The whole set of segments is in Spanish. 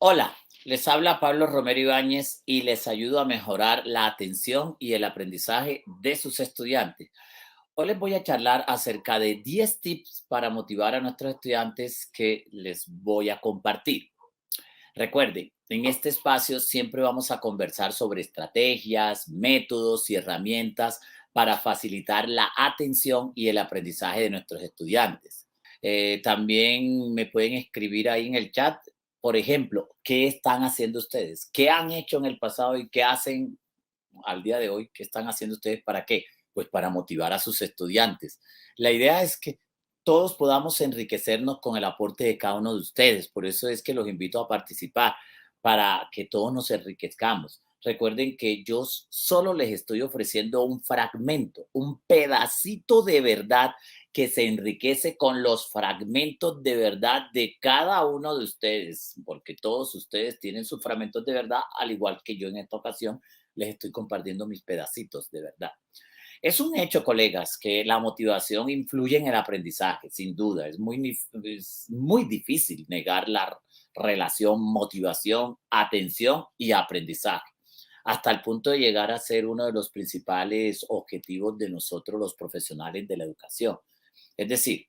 Hola, les habla Pablo Romero Ibáñez y les ayudo a mejorar la atención y el aprendizaje de sus estudiantes. Hoy les voy a charlar acerca de 10 tips para motivar a nuestros estudiantes que les voy a compartir. Recuerden, en este espacio siempre vamos a conversar sobre estrategias, métodos y herramientas para facilitar la atención y el aprendizaje de nuestros estudiantes. También me pueden escribir ahí en el chat, por ejemplo, ¿qué están haciendo ustedes? ¿Qué han hecho en el pasado y qué hacen al día de hoy? ¿Qué están haciendo ustedes para qué? Pues para motivar a sus estudiantes. La idea es que todos podamos enriquecernos con el aporte de cada uno de ustedes. Por eso es que los invito a participar, para que todos nos enriquezcamos. Recuerden que yo solo les estoy ofreciendo un fragmento, un pedacito de verdad que se enriquece con los fragmentos de verdad de cada uno de ustedes, porque todos ustedes tienen sus fragmentos de verdad, al igual que yo en esta ocasión les estoy compartiendo mis pedacitos de verdad. Es un hecho, colegas, que la motivación influye en el aprendizaje, sin duda. Es muy difícil negar la relación motivación, atención y aprendizaje, hasta el punto de llegar a ser uno de los principales objetivos de nosotros los profesionales de la educación. Es decir,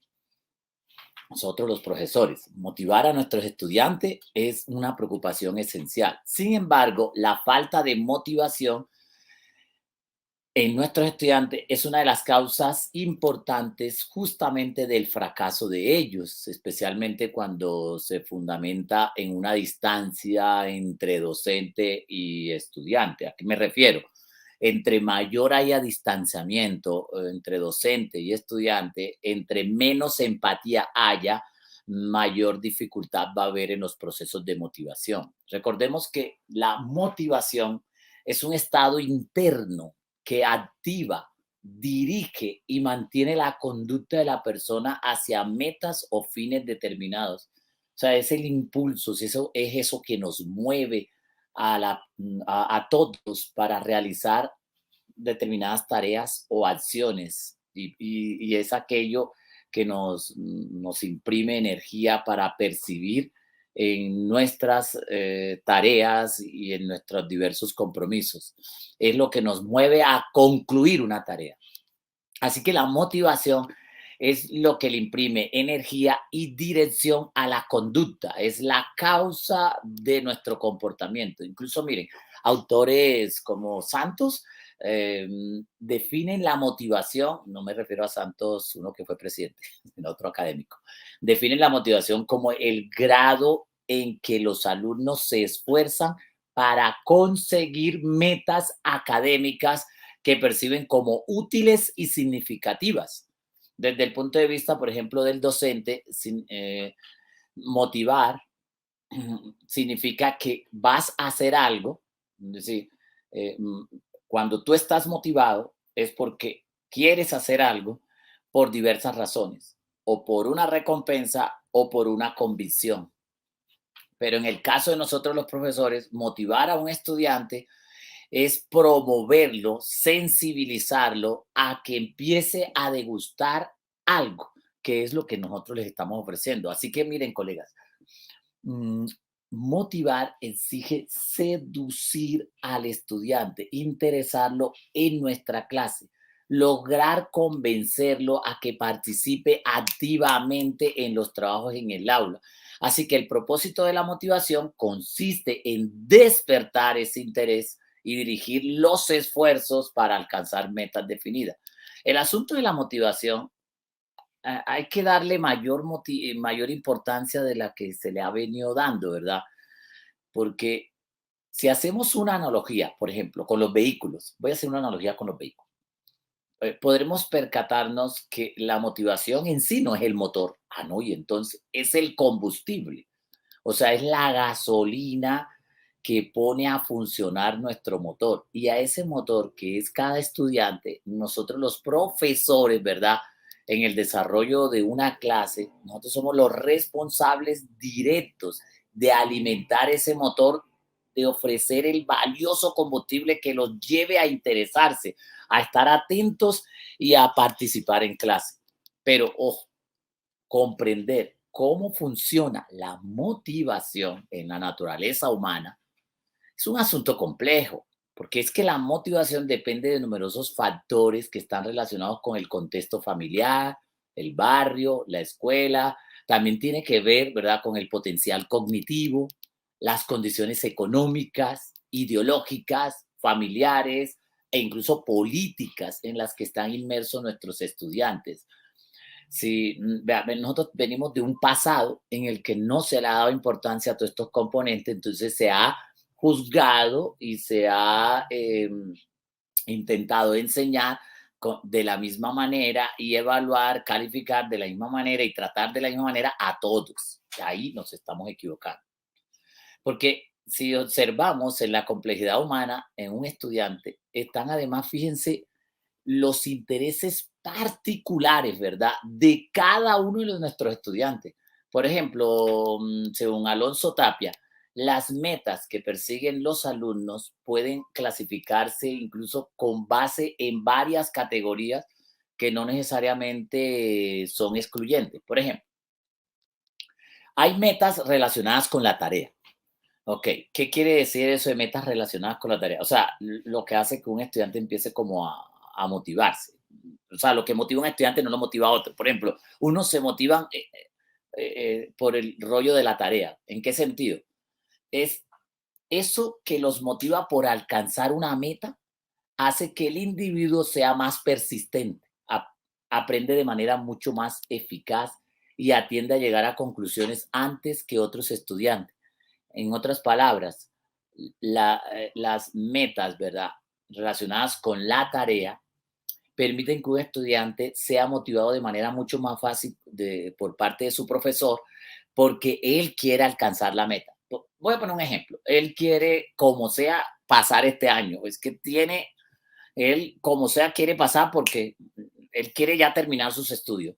nosotros los profesores, motivar a nuestros estudiantes es una preocupación esencial. Sin embargo, la falta de motivación en nuestros estudiantes es una de las causas importantes justamente del fracaso de ellos, especialmente cuando se fundamenta en una distancia entre docente y estudiante. ¿A qué me refiero? Entre mayor haya distanciamiento entre docente y estudiante, entre menos empatía haya, mayor dificultad va a haber en los procesos de motivación. Recordemos que la motivación es un estado interno que activa, dirige y mantiene la conducta de la persona hacia metas o fines determinados. O sea, es el impulso, es eso que nos mueve a todos para realizar determinadas tareas o acciones y es aquello que nos imprime energía para percibir en nuestras tareas y en nuestros diversos compromisos. Es lo que nos mueve a concluir una tarea. Así que la motivación es lo que le imprime energía y dirección a la conducta, es la causa de nuestro comportamiento. Incluso, miren, autores como Santos eh, definen la motivación, no me refiero a Santos, uno que fue presidente, sino otro académico, definen la motivación como el grado en que los alumnos se esfuerzan para conseguir metas académicas que perciben como útiles y significativas. Desde el punto de vista, por ejemplo, del docente, motivar significa que vas a hacer algo, es decir, eh, mm, cuando tú estás motivado es porque quieres hacer algo por diversas razones, o por una recompensa o por una convicción. Pero en el caso de nosotros los profesores, motivar a un estudiante es promoverlo, sensibilizarlo a que empiece a degustar algo, que es lo que nosotros les estamos ofreciendo. Así que miren, colegas, mm, motivar exige seducir al estudiante, interesarlo en nuestra clase, lograr convencerlo a que participe activamente en los trabajos en el aula. Así que el propósito de la motivación consiste en despertar ese interés y dirigir los esfuerzos para alcanzar metas definidas. El asunto de la motivación hay que darle mayor importancia de la que se le ha venido dando, ¿verdad? Porque si hacemos una analogía, por ejemplo, con los vehículos, voy a hacer una analogía con los vehículos, podremos percatarnos que la motivación en sí no es el motor, no, y entonces es el combustible, o sea, es la gasolina que pone a funcionar nuestro motor. Y a ese motor, que es cada estudiante, nosotros los profesores, ¿verdad? En el desarrollo de una clase, nosotros somos los responsables directos de alimentar ese motor, de ofrecer el valioso combustible que los lleve a interesarse, a estar atentos y a participar en clase. Pero ojo, comprender cómo funciona la motivación en la naturaleza humana, es un asunto complejo, porque es que la motivación depende de numerosos factores que están relacionados con el contexto familiar, el barrio, la escuela. También tiene que ver, ¿verdad?, con el potencial cognitivo, las condiciones económicas, ideológicas, familiares e incluso políticas en las que están inmersos nuestros estudiantes. Si nosotros venimos de un pasado en el que no se le ha dado importancia a todos estos componentes, entonces se ha juzgado y se ha intentado enseñar de la misma manera y evaluar, calificar de la misma manera y tratar de la misma manera a todos. Ahí nos estamos equivocando. Porque si observamos en la complejidad humana en un estudiante, están además, fíjense, los intereses particulares, ¿verdad? De cada uno de nuestros estudiantes. Por ejemplo, según Alonso Tapia, las metas que persiguen los alumnos pueden clasificarse incluso con base en varias categorías que no necesariamente son excluyentes. Por ejemplo, hay metas relacionadas con la tarea. Ok, ¿qué quiere decir eso de metas relacionadas con la tarea? O sea, lo que hace que un estudiante empiece como a motivarse. O sea, lo que motiva a un estudiante no lo motiva a otro. Por ejemplo, unos se motivan por el rollo de la tarea. ¿En qué sentido? Es eso que los motiva por alcanzar una meta, hace que el individuo sea más persistente, aprende de manera mucho más eficaz y atiende a llegar a conclusiones antes que otros estudiantes. En otras palabras, las metas, ¿verdad?, relacionadas con la tarea permiten que un estudiante sea motivado de manera mucho más fácil por parte de su profesor porque él quiere alcanzar la meta. Voy a poner un ejemplo. Él quiere, como sea, pasar este año. Es que él, como sea, quiere pasar porque él quiere ya terminar sus estudios.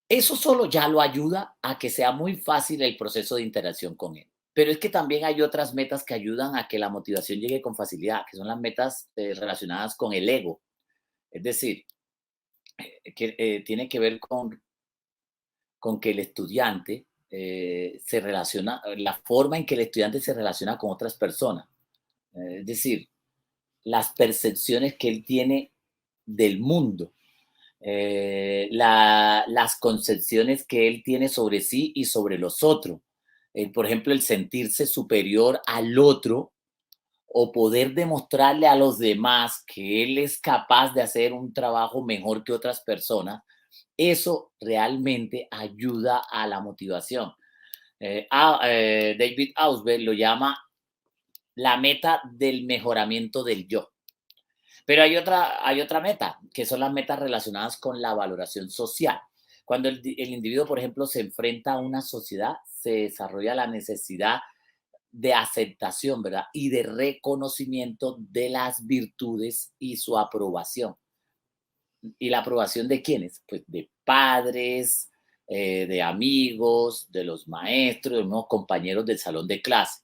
Eso solo ya lo ayuda a que sea muy fácil el proceso de interacción con él. Pero es que también hay otras metas que ayudan a que la motivación llegue con facilidad, que son las metas relacionadas con el ego. Es decir, tiene que ver con que el estudiante se relaciona, la forma en que el estudiante se relaciona con otras personas. Es decir, las percepciones que él tiene del mundo, las concepciones que él tiene sobre sí y sobre los otros. Por ejemplo, el sentirse superior al otro o poder demostrarle a los demás que él es capaz de hacer un trabajo mejor que otras personas, eso realmente ayuda a la motivación. David Ausubel lo llama la meta del mejoramiento del yo. Pero hay otra meta, que son las metas relacionadas con la valoración social. Cuando el individuo, por ejemplo, se enfrenta a una sociedad, se desarrolla la necesidad de aceptación, ¿verdad? Y de reconocimiento de las virtudes y su aprobación. ¿Y la aprobación de quiénes? Pues de padres, de amigos, de los maestros, de unos compañeros del salón de clase.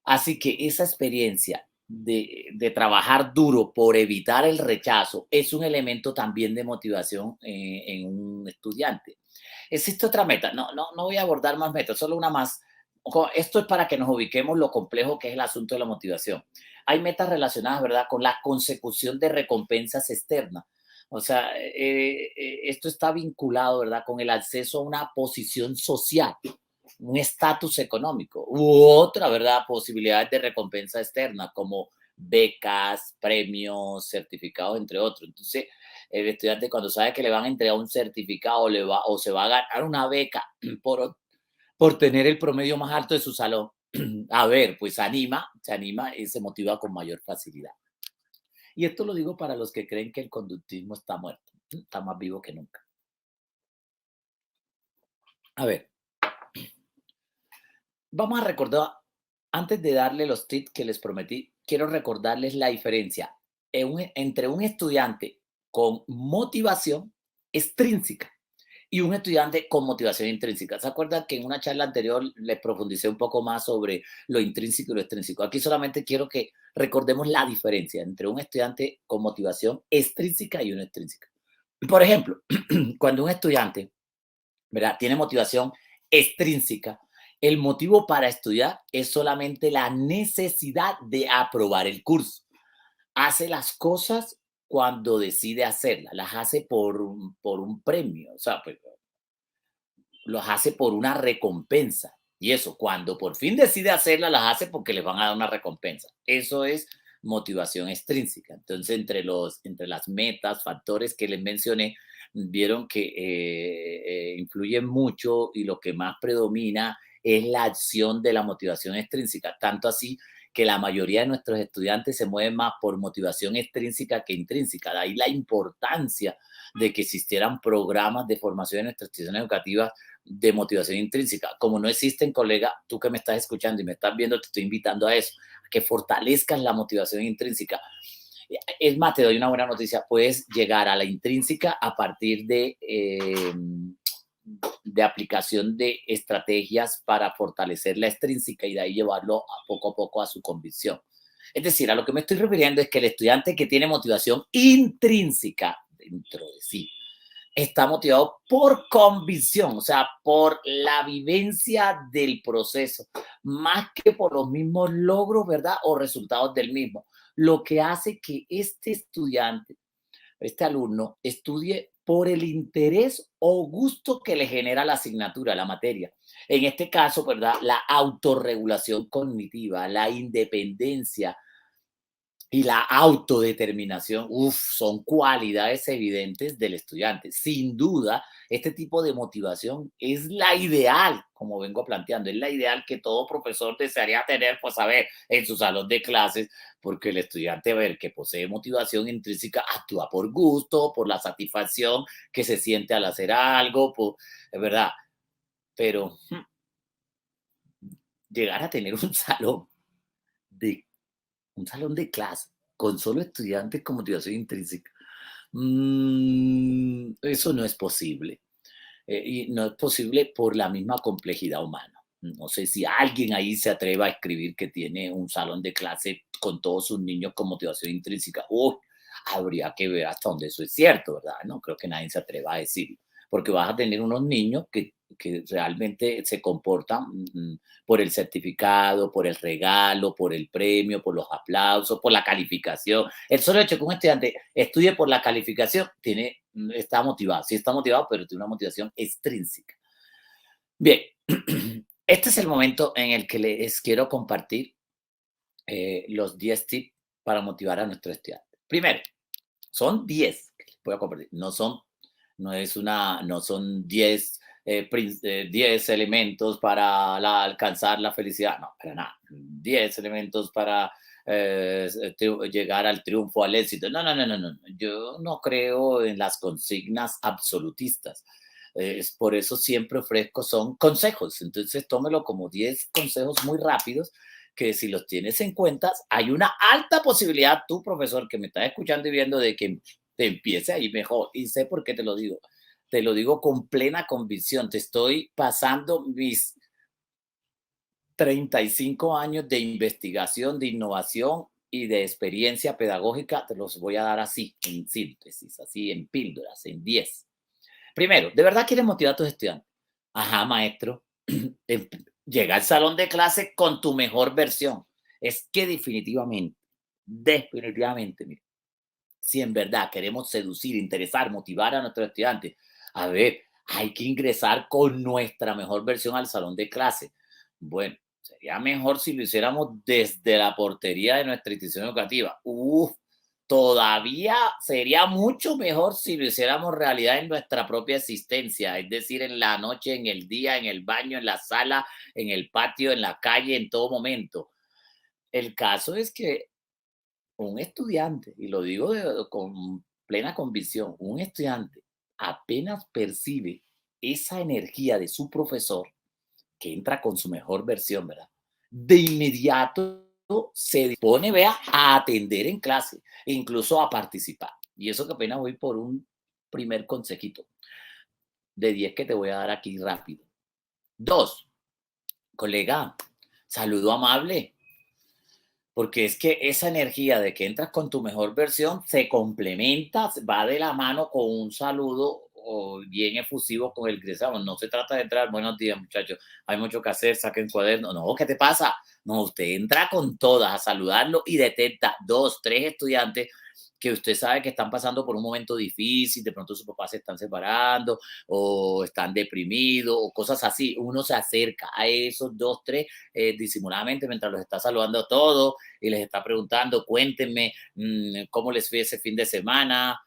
Así que esa experiencia de trabajar duro por evitar el rechazo es un elemento también de motivación en un estudiante. Existe otra meta, no voy a abordar más metas, solo una más. Ojo, esto es para que nos ubiquemos lo complejo que es el asunto de la motivación. Hay metas relacionadas, ¿verdad?, con la consecución de recompensas externas. O sea, esto está vinculado, ¿verdad?, con el acceso a una posición social, un estatus económico u otra, ¿verdad?, posibilidades de recompensa externa como becas, premios, certificados, entre otros. Entonces, el estudiante cuando sabe que le van a entregar un certificado o se va a ganar una beca por tener el promedio más alto de su salón, a ver, pues se anima y se motiva con mayor facilidad. Y esto lo digo para los que creen que el conductismo está muerto, está más vivo que nunca. A ver, vamos a recordar, antes de darle los tips que les prometí, quiero recordarles la diferencia entre un estudiante con motivación extrínseca y un estudiante con motivación intrínseca. ¿Se acuerdan que en una charla anterior les profundicé un poco más sobre lo intrínseco y lo extrínseco? Aquí solamente quiero que recordemos la diferencia entre un estudiante con motivación extrínseca y una extrínseca. Por ejemplo, cuando un estudiante ¿verdad? Tiene motivación extrínseca. El motivo para estudiar es solamente la necesidad de aprobar el curso. Hace las cosas cuando decide hacerlas, las hace por un premio, o sea, pues, los hace por una recompensa. Y eso, cuando por fin decide hacerlas, las hace porque les van a dar una recompensa. Eso es motivación extrínseca. Entonces, entre las metas, factores que les mencioné, vieron que influyen mucho y lo que más predomina es la acción de la motivación extrínseca. Tanto así que la mayoría de nuestros estudiantes se mueven más por motivación extrínseca que intrínseca. De ahí la importancia de que existieran programas de formación en nuestras instituciones educativas de motivación intrínseca. Como no existen, colega, tú que me estás escuchando y me estás viendo, te estoy invitando a eso, a que fortalezcas la motivación intrínseca. Es más, te doy una buena noticia, puedes llegar a la intrínseca a partir de aplicación de estrategias para fortalecer la extrínseca y de ahí llevarlo a poco a su convicción. Es decir, a lo que me estoy refiriendo es que el estudiante que tiene motivación intrínseca dentro de sí, está motivado por convicción, o sea, por la vivencia del proceso, más que por los mismos logros, ¿verdad? O resultados del mismo. Lo que hace que este estudiante, este alumno, estudie por el interés o gusto que le genera la asignatura, la materia. En este caso, ¿verdad? La autorregulación cognitiva, la independencia, y la autodeterminación, son cualidades evidentes del estudiante. Sin duda, este tipo de motivación es la ideal, como vengo planteando, es la ideal que todo profesor desearía tener, pues a ver, en su salón de clases, porque el estudiante, a ver, que posee motivación intrínseca, actúa por gusto, por la satisfacción que se siente al hacer algo, es verdad, pero llegar a tener de, un salón de clase con solo estudiantes con motivación intrínseca. Eso no es posible. Y no es posible por la misma complejidad humana. No sé si alguien ahí se atreva a escribir que tiene un salón de clase con todos sus niños con motivación intrínseca. Habría que ver hasta dónde eso es cierto, ¿verdad? No creo que nadie se atreva a decirlo, porque vas a tener unos niños que realmente se comportan por el certificado, por el regalo, por el premio, por los aplausos, por la calificación. El solo hecho que un estudiante estudie por la calificación está motivado, sí está motivado, pero tiene una motivación extrínseca. Bien, este es el momento en el que les quiero compartir los 10 tips para motivar a nuestro estudiante. Primero, son 10 que les voy a compartir, no son 10 10 elementos para alcanzar la felicidad, no, para nada. 10 elementos para llegar al triunfo, al éxito. No, no, no, no, no. Yo no creo en las consignas absolutistas. Es por eso siempre ofrezco son consejos. Entonces tómelo como 10 consejos muy rápidos que si los tienes en cuenta, hay una alta posibilidad, tú, profesor, que me estás escuchando y viendo, de que te empiece a ir mejor. Y sé por qué te lo digo. Te lo digo con plena convicción. Te estoy pasando mis 35 años de investigación, de innovación y de experiencia pedagógica. Te los voy a dar así, en síntesis, así en píldoras, en 10. Primero, ¿de verdad quieres motivar a tus estudiantes? Ajá, maestro. Em, Llega al salón de clase con tu mejor versión. Es que definitivamente, mire, si en verdad queremos seducir, interesar, motivar a nuestros estudiantes, a ver, hay que ingresar con nuestra mejor versión al salón de clase. Bueno, sería mejor si lo hiciéramos desde la portería de nuestra institución educativa. Todavía sería mucho mejor si lo hiciéramos realidad en nuestra propia existencia, es decir, en la noche, en el día, en el baño, en la sala, en el patio, en la calle, en todo momento. El caso es que un estudiante, y lo digo con plena convicción, un estudiante apenas percibe esa energía de su profesor, que entra con su mejor versión, ¿verdad? De inmediato se dispone, vea, a atender en clase, e incluso a participar. Y eso que apenas voy por un primer consejito de 10 que te voy a dar aquí rápido. Dos, colega, saludo amable. Porque es que esa energía de que entras con tu mejor versión se complementa, va de la mano con un saludo o bien efusivo con el egresado. No se trata de entrar, buenos días muchachos, hay mucho que hacer, saquen cuaderno. No, ¿qué te pasa? No, usted entra con todas a saludarlo y detecta dos, tres estudiantes que usted sabe que están pasando por un momento difícil, de pronto sus papás se están separando o están deprimidos o cosas así. Uno se acerca a esos dos, tres disimuladamente mientras los está saludando a todos y les está preguntando, cuéntenme cómo les fue ese fin de semana.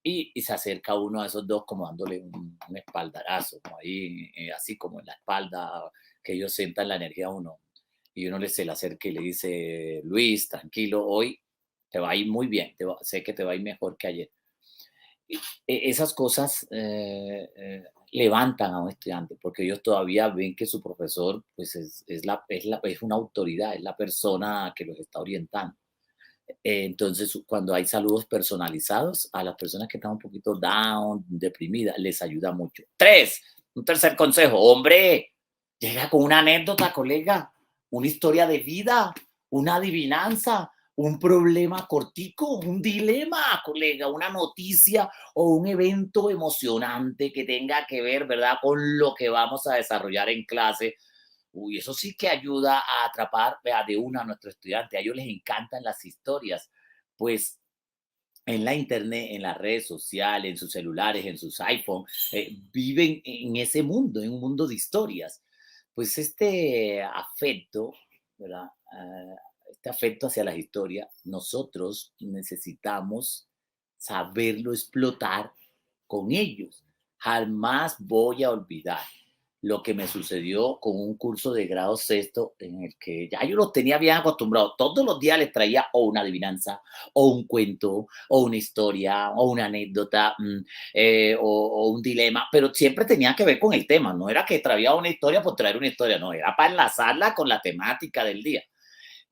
Y se acerca uno a esos dos como dándole un espaldarazo, como ahí, así como en la espalda, que ellos sientan la energía a uno. Y uno se le acerca y le dice, Luis, tranquilo, hoy te va a ir muy bien, sé que te va a ir mejor que ayer. Y, esas cosas levantan a un estudiante, porque ellos todavía ven que su profesor pues es una autoridad, es la persona que los está orientando. Entonces, cuando hay saludos personalizados, a las personas que están un poquito down, deprimidas, les ayuda mucho. Tres, un tercer consejo, hombre, llega con una anécdota, colega, una historia de vida, una adivinanza, un problema cortico, un dilema, colega, una noticia o un evento emocionante que tenga que ver, ¿verdad?, con lo que vamos a desarrollar en clase. Uy, eso sí que ayuda a atrapar, vea, de una a nuestro estudiante. A ellos les encantan las historias, pues en la internet, en las redes sociales, en sus celulares, en sus iPhone, viven en ese mundo, en un mundo de historias. Pues este afecto, ¿verdad? Este afecto hacia las historias, nosotros necesitamos saberlo explotar con ellos. Jamás voy a olvidar lo que me sucedió con un curso de grado sexto en el que ya yo los tenía bien acostumbrados. Todos los días les traía o una adivinanza, o un cuento, o una historia, o una anécdota, o un dilema, pero siempre tenía que ver con el tema. No era que traía una historia por traer una historia, no, era para enlazarla con la temática del día.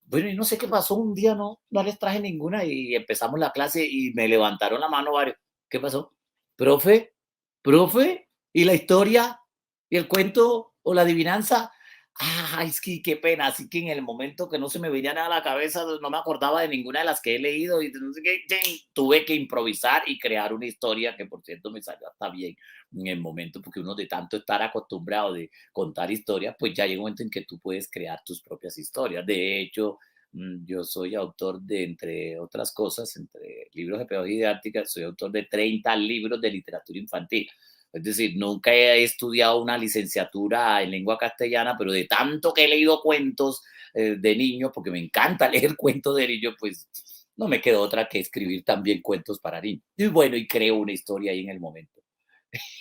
Bueno, y no sé qué pasó, un día no les traje ninguna y empezamos la clase y me levantaron la mano varios. ¿Qué pasó? Profe, profe, ¿y la historia? ¿Y el cuento o la adivinanza? Ay, es que qué pena, así que en el momento que no se me venía nada a la cabeza, no me acordaba de ninguna de las que he leído y no sé qué, tuve que improvisar y crear una historia que por cierto me salió hasta bien en el momento, porque uno de tanto estar acostumbrado de contar historias, pues ya llega un momento en que tú puedes crear tus propias historias. De hecho, yo soy autor de, entre otras cosas, entre libros de pedagogía didáctica, soy autor de 30 libros de literatura infantil. Es decir, nunca he estudiado una licenciatura en lengua castellana, pero de tanto que he leído cuentos de niños, porque me encanta leer cuentos de niños, pues no me quedó otra que escribir también cuentos para niños. Y bueno, y creo una historia ahí en el momento.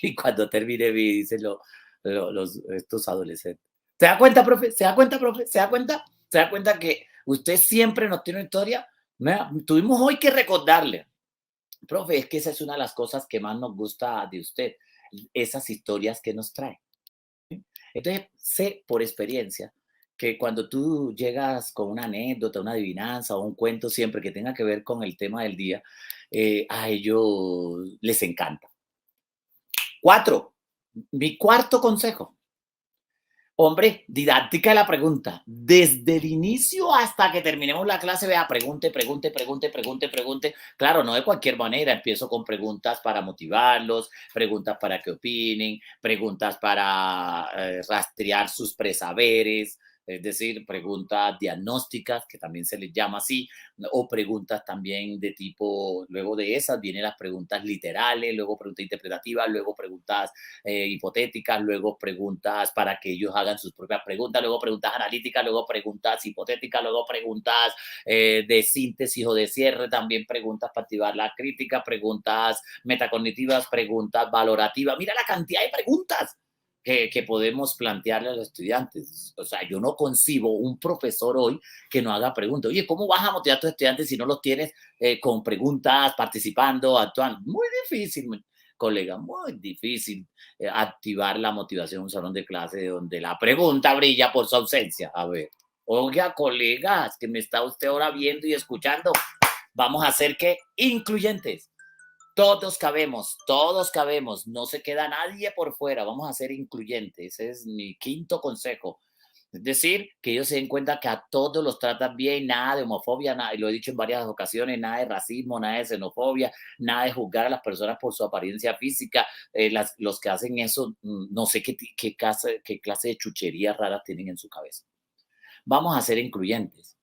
Y cuando termine, me dicen estos adolescentes. ¿Se da cuenta, profe? ¿Se da cuenta, profe? ¿Se da cuenta? ¿Se da cuenta que usted siempre nos tiene una historia? Tuvimos hoy que recordarle. Profe, es que esa es una de las cosas que más nos gusta de usted, esas historias que nos trae. Entonces, sé por experiencia que cuando tú llegas con una anécdota, una adivinanza o un cuento siempre que tenga que ver con el tema del día, a ellos les encanta. Cuatro, mi cuarto consejo. Hombre, didáctica de la pregunta. Desde el inicio hasta que terminemos la clase, vea, pregunte, pregunte, pregunte, pregunte, pregunte. Claro, no de cualquier manera. Empiezo con preguntas para motivarlos, preguntas para que opinen, preguntas para rastrear sus presaberes, es decir, preguntas diagnósticas, que también se les llama así, o preguntas también de tipo, luego de esas vienen las preguntas literales, luego preguntas interpretativas, luego preguntas hipotéticas, luego preguntas para que ellos hagan sus propias preguntas, luego preguntas analíticas, luego preguntas hipotéticas, luego preguntas de síntesis o de cierre, también preguntas para activar la crítica, preguntas metacognitivas, preguntas valorativas. Mira la cantidad de preguntas que podemos plantearle a los estudiantes. O sea, yo no concibo un profesor hoy que no haga preguntas. Oye, ¿cómo vas a motivar a tus estudiantes si no los tienes con preguntas, participando, actuando? Muy difícil, colega, muy difícil activar la motivación en un salón de clase donde la pregunta brilla por su ausencia. A ver, oiga, colegas, que me está usted ahora viendo y escuchando, vamos a ser que incluyentes. Todos cabemos, no se queda nadie por fuera, vamos a ser incluyentes. Ese es mi quinto consejo. Es decir, que ellos se den cuenta que a todos los tratan bien, nada de homofobia, nada, y lo he dicho en varias ocasiones, nada de racismo, nada de xenofobia, nada de juzgar a las personas por su apariencia física. Los que hacen eso, no sé qué clase de chucherías raras tienen en su cabeza. Vamos a ser incluyentes.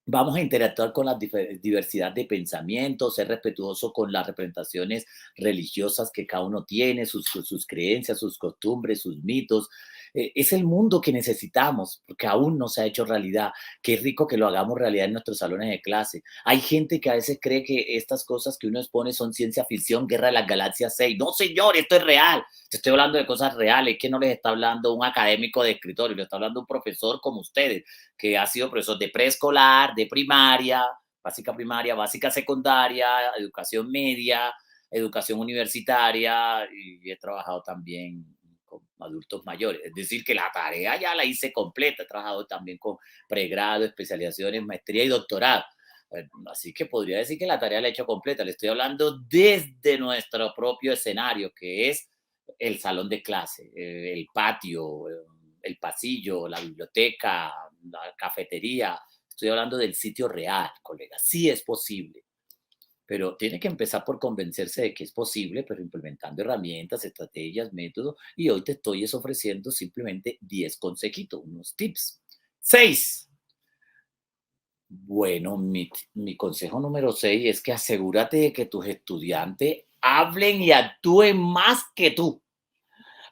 Vamos a interactuar con la diversidad de pensamientos, ser respetuoso con las representaciones religiosas que cada uno tiene, sus creencias, sus costumbres, sus mitos. Es el mundo que necesitamos, porque aún no se ha hecho realidad. Qué rico que lo hagamos realidad en nuestros salones de clase. Hay gente que a veces cree que estas cosas que uno expone son ciencia ficción, Guerra de las Galaxias 6. No, señor, esto es real. Te estoy hablando de cosas reales, que no les está hablando un académico de escritorio, le está hablando un profesor como ustedes que ha sido profesor de preescolar, de primaria, básica secundaria, educación media, educación universitaria y he trabajado también con adultos mayores. Es decir, que la tarea ya la hice completa. He trabajado también con pregrado, especializaciones, maestría y doctorado. Así que podría decir que la tarea la he hecho completa. Le estoy hablando desde nuestro propio escenario, que es el salón de clase, el patio, el pasillo, la biblioteca, la cafetería. Estoy hablando del sitio real, colega. Sí es posible, pero tiene que empezar por convencerse de que es posible, pero implementando herramientas, estrategias, métodos. Y hoy te estoy ofreciendo simplemente 10 consejitos, unos tips. 6. Bueno, mi consejo número 6 es que asegúrate de que tus estudiantes hablen y actúen más que tú.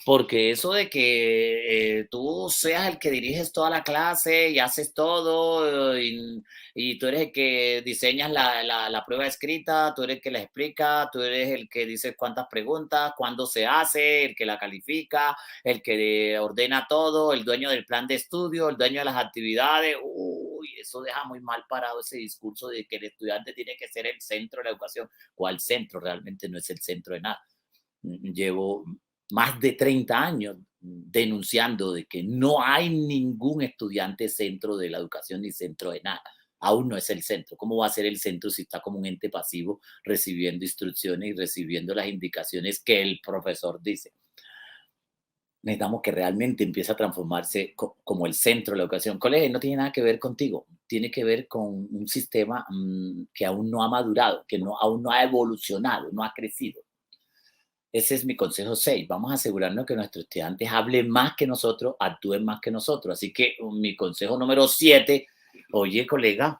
Porque eso de que tú seas el que diriges toda la clase y haces todo y tú eres el que diseñas la prueba escrita, tú eres el que la explica, tú eres el que dice cuántas preguntas, cuándo se hace, el que la califica, el que ordena todo, el dueño del plan de estudio, el dueño de las actividades. Uy, eso deja muy mal parado ese discurso de que el estudiante tiene que ser el centro de la educación. ¿Cuál centro? Realmente no es el centro de nada. Llevo más de 30 años denunciando de que no hay ningún estudiante centro de la educación ni centro de nada. Aún no es el centro. ¿Cómo va a ser el centro si está como un ente pasivo recibiendo instrucciones y recibiendo las indicaciones que el profesor dice? Necesitamos que realmente empiece a transformarse como el centro de la educación. Colegio, no tiene nada que ver contigo, tiene que ver con un sistema que aún no ha madurado, que aún no ha evolucionado, no ha crecido. Ese es mi consejo 6. Vamos a asegurarnos que nuestros estudiantes hablen más que nosotros, actúen más que nosotros. Así que mi consejo número 7, oye, colega,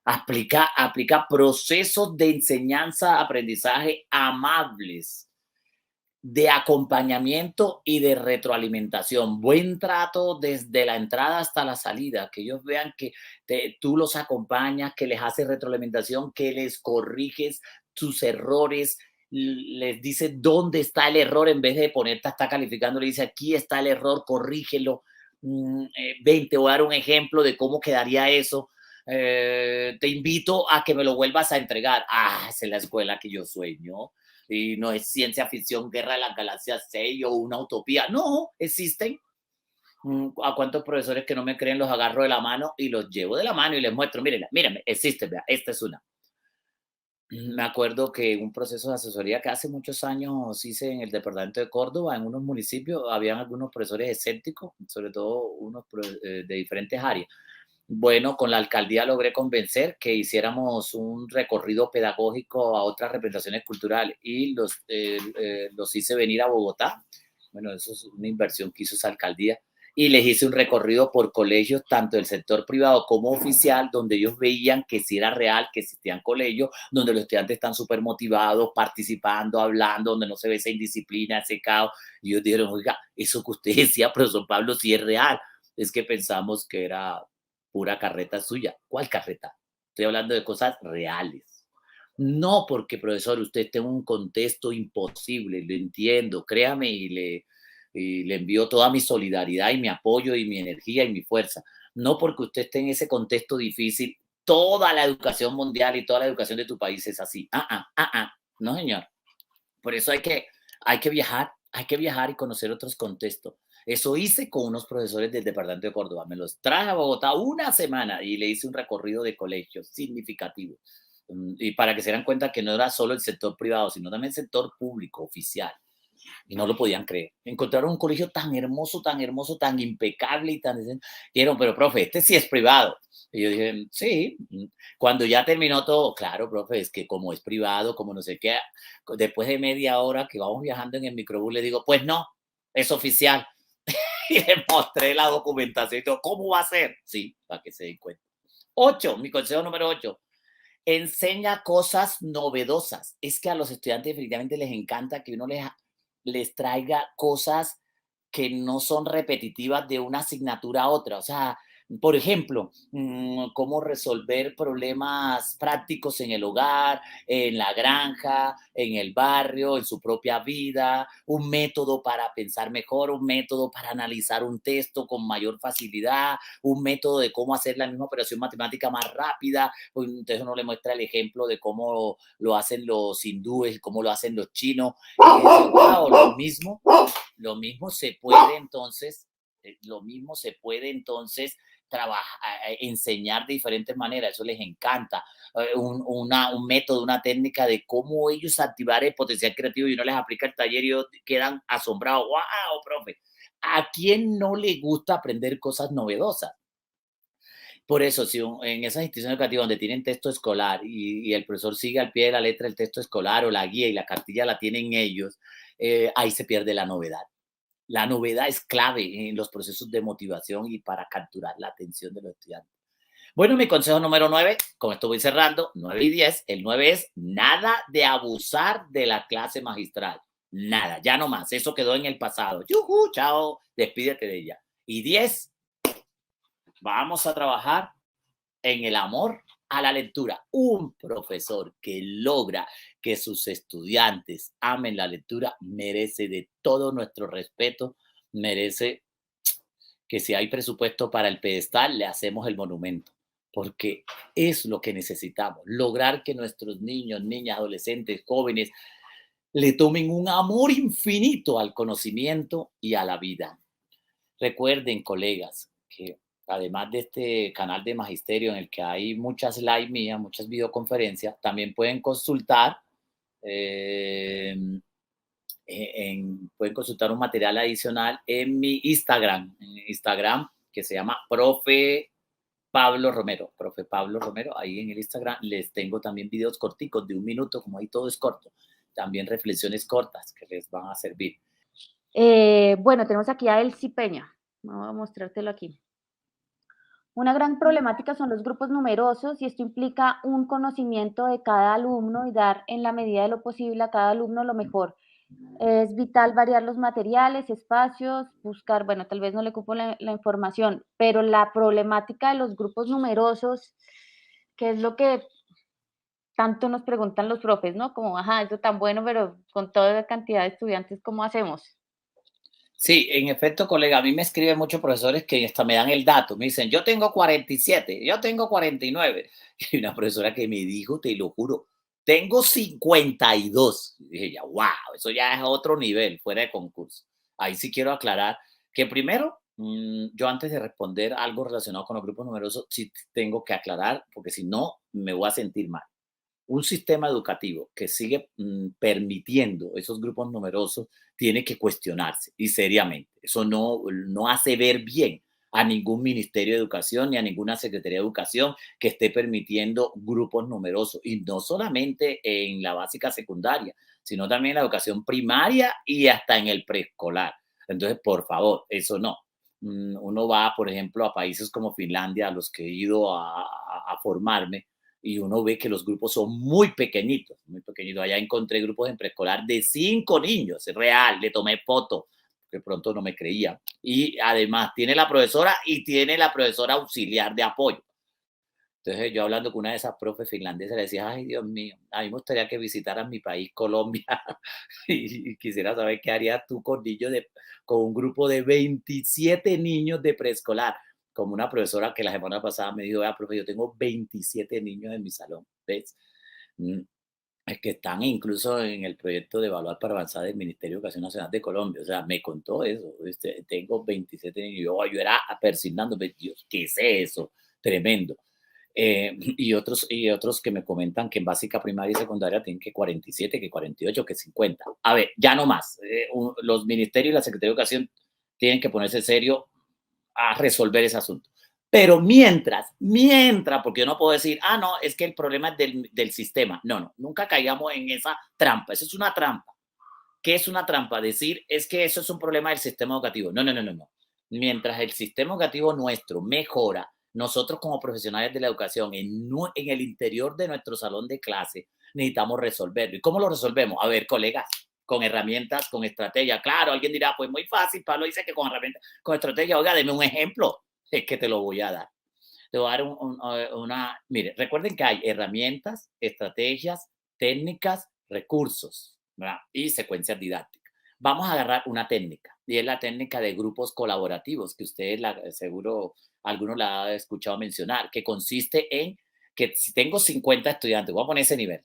aplica procesos de enseñanza, aprendizaje amables, de acompañamiento y de retroalimentación. Buen trato desde la entrada hasta la salida, que ellos vean que tú los acompañas, que les haces retroalimentación, que les corriges sus errores, les dice dónde está el error en vez de ponerte está calificando, le dice aquí está el error, corrígelo. Ven, te voy a dar un ejemplo de cómo quedaría eso. Te invito a que me lo vuelvas a entregar. Esa es la escuela que yo sueño y no es ciencia ficción, Guerra de las Galaxias 6 o una utopía. No, existen. ¿A cuántos profesores que no me creen los agarro de la mano y los llevo de la mano y les muestro? Mírenla, mírenme, existe, vea, esta es una. Me acuerdo que un proceso de asesoría que hace muchos años hice en el departamento de Córdoba, en unos municipios, habían algunos profesores escépticos, sobre todo unos de diferentes áreas. Bueno, con la alcaldía logré convencer que hiciéramos un recorrido pedagógico a otras representaciones culturales y los hice venir a Bogotá. Bueno, eso es una inversión que hizo esa alcaldía. Y les hice un recorrido por colegios, tanto del sector privado como oficial, donde ellos veían que sí era real, que existían colegios, donde los estudiantes están súper motivados, participando, hablando, donde no se ve esa indisciplina, ese caos. Y ellos dijeron, oiga, eso que usted decía, profesor Pablo, sí es real. Es que pensamos que era pura carreta suya. ¿Cuál carreta? Estoy hablando de cosas reales. No porque, profesor, usted esté en un contexto imposible, lo entiendo, créame y le envío toda mi solidaridad y mi apoyo y mi energía y mi fuerza. No porque usted esté en ese contexto difícil, toda la educación mundial y toda la educación de tu país es así. No, señor. Por eso hay que viajar y conocer otros contextos. Eso hice con unos profesores del departamento de Córdoba. Me los traje a Bogotá una semana y le hice un recorrido de colegios significativo. Y para que se den cuenta que no era solo el sector privado, sino también el sector público, oficial. y no lo podían creer. Encontraron un colegio tan hermoso, tan impecable y tan... Dijeron, pero profe, este sí es privado. Y yo dije, sí. Cuando ya terminó todo, claro, profe, es que como es privado, como no sé qué, después de media hora que vamos viajando en el microbús, le digo, pues no, es oficial. Y le mostré la documentación y todo, ¿cómo va a ser? Sí, para que se den cuenta. 8, mi consejo número 8, enseña cosas novedosas. Es que a los estudiantes definitivamente les encanta que uno les traiga cosas que no son repetitivas de una asignatura a otra. O sea, por ejemplo, cómo resolver problemas prácticos en el hogar, en la granja, en el barrio, en su propia vida, un método para pensar mejor, un método para analizar un texto con mayor facilidad, un método de cómo hacer la misma operación matemática más rápida. Pues, entonces uno le muestra el ejemplo de cómo lo hacen los hindúes, cómo lo hacen los chinos. Y dice, wow, lo mismo se puede entonces, trabajar, enseñar de diferentes maneras, eso les encanta. Un método, una técnica de cómo ellos activar el potencial creativo y uno les aplica el taller y ellos quedan asombrados. ¡Wow, profe! ¿A quién no le gusta aprender cosas novedosas? Por eso, si en esas instituciones educativas donde tienen texto escolar y el profesor sigue al pie de la letra el texto escolar o la guía y la cartilla la tienen ellos, ahí se pierde la novedad. La novedad es clave en los procesos de motivación y para capturar la atención de los estudiantes. Bueno, mi consejo número 9, con esto voy cerrando, 9 y 10. El 9 es nada de abusar de la clase magistral. Nada, ya no más. Eso quedó en el pasado. ¡Yujú! Chao, despídete de ella. Y 10, vamos a trabajar en el amor a la lectura. Un profesor que logra que sus estudiantes amen la lectura merece de todo nuestro respeto, merece que si hay presupuesto para el pedestal, le hacemos el monumento, porque es lo que necesitamos, lograr que nuestros niños, niñas, adolescentes, jóvenes, le tomen un amor infinito al conocimiento y a la vida. Recuerden, colegas, que además de este canal de magisterio en el que hay muchas live mías, muchas videoconferencias, también pueden consultar, eh, pueden consultar un material adicional en mi Instagram, que se llama Profe Pablo Romero, Profe Pablo Romero, ahí en el Instagram les tengo también videos corticos de 1 minuto, como ahí todo es corto, también reflexiones cortas que les van a servir. Bueno, tenemos aquí a Elsie Peña. Vamos a mostrártelo aquí. Una gran problemática son los grupos numerosos y esto implica un conocimiento de cada alumno y dar en la medida de lo posible a cada alumno lo mejor. Es vital variar los materiales, espacios, buscar, bueno, tal vez no le ocupo la información, pero la problemática de los grupos numerosos, que es lo que tanto nos preguntan los profes, ¿no? Como, ajá, eso tan bueno, pero con toda la cantidad de estudiantes, ¿cómo hacemos? Sí, en efecto, colega, a mí me escriben muchos profesores que hasta me dan el dato, me dicen, yo tengo 47, yo tengo 49. Y una profesora que me dijo, te lo juro, tengo 52. Y dije, ya, wow, eso ya es otro nivel, fuera de concurso. Ahí sí quiero aclarar que primero, yo antes de responder algo relacionado con los grupos numerosos, sí tengo que aclarar, porque si no, me voy a sentir mal. Un sistema educativo que sigue permitiendo esos grupos numerosos tiene que cuestionarse y seriamente. Eso no hace ver bien a ningún Ministerio de Educación ni a ninguna Secretaría de Educación que esté permitiendo grupos numerosos y no solamente en la básica secundaria, sino también en la educación primaria y hasta en el preescolar. Entonces, por favor, eso no. Uno va, por ejemplo, a países como Finlandia, a los que he ido a formarme, y uno ve que los grupos son muy pequeñitos, muy pequeñitos. Allá encontré grupos en preescolar de 5 niños, es real, le tomé foto, que pronto no me creía. Y además tiene la profesora y tiene la profesora auxiliar de apoyo. Entonces yo hablando con una de esas profes finlandesas le decía, ay Dios mío, a mí me gustaría que visitaras mi país, Colombia, y quisiera saber qué harías tú con un grupo de 27 niños de preescolar, como una profesora que la semana pasada me dijo, vea, profe, yo tengo 27 niños en mi salón, ¿ves? Mm, Es que están incluso en el proyecto de Evaluar para Avanzar del Ministerio de Educación Nacional de Colombia, o sea, me contó eso, tengo 27 niños, yo era persignando, Dios, ¿qué es eso? Tremendo. Y otros que me comentan que en básica, primaria y secundaria tienen que 47, que 48, que 50. A ver, ya no más. Los ministerios y la Secretaría de Educación tienen que ponerse serio a resolver ese asunto. Pero mientras, porque yo no puedo decir, no, es que el problema es del sistema. No, no, nunca caigamos en esa trampa. Eso es una trampa. ¿Qué es una trampa? Decir, es que eso es un problema del sistema educativo. No, no, no, no, no. Mientras el sistema educativo nuestro mejora, nosotros como profesionales de la educación, en el interior de nuestro salón de clase, necesitamos resolverlo. ¿Y cómo lo resolvemos? A ver, colegas, con herramientas, con estrategia. Claro, alguien dirá, pues muy fácil, Pablo dice que con herramientas, con estrategia. Oiga, deme un ejemplo. Es que te lo voy a dar. Te voy a dar una. Mire, recuerden que hay herramientas, estrategias, técnicas, recursos, ¿verdad? Y secuencias didácticas. Vamos a agarrar una técnica, y es la técnica de grupos colaborativos, que ustedes seguro algunos la han escuchado mencionar, que consiste en que si tengo 50 estudiantes, voy a poner ese nivel,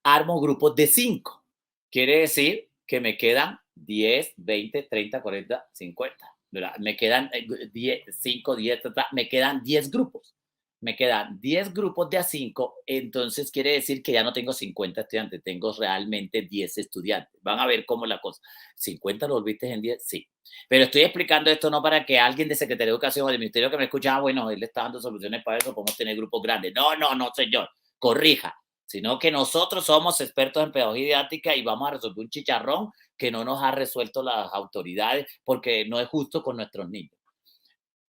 armo grupos de 5. Quiere decir que me quedan 10, 20, 30, 40, 50. ¿Verdad? Me quedan 10, 5, 10, me quedan 10 grupos. Me quedan 10 grupos de a 5, entonces quiere decir que ya no tengo 50 estudiantes, tengo realmente 10 estudiantes. Van a ver cómo es la cosa. ¿50 lo volviste en 10? Sí. Pero estoy explicando esto no para que alguien de Secretaría de Educación o del Ministerio que me escucha, bueno, él le está dando soluciones para eso, podemos tener grupos grandes. No, no, no, señor. Corrija, sino que nosotros somos expertos en pedagogía didáctica y vamos a resolver un chicharrón que no nos ha resuelto las autoridades porque no es justo con nuestros niños.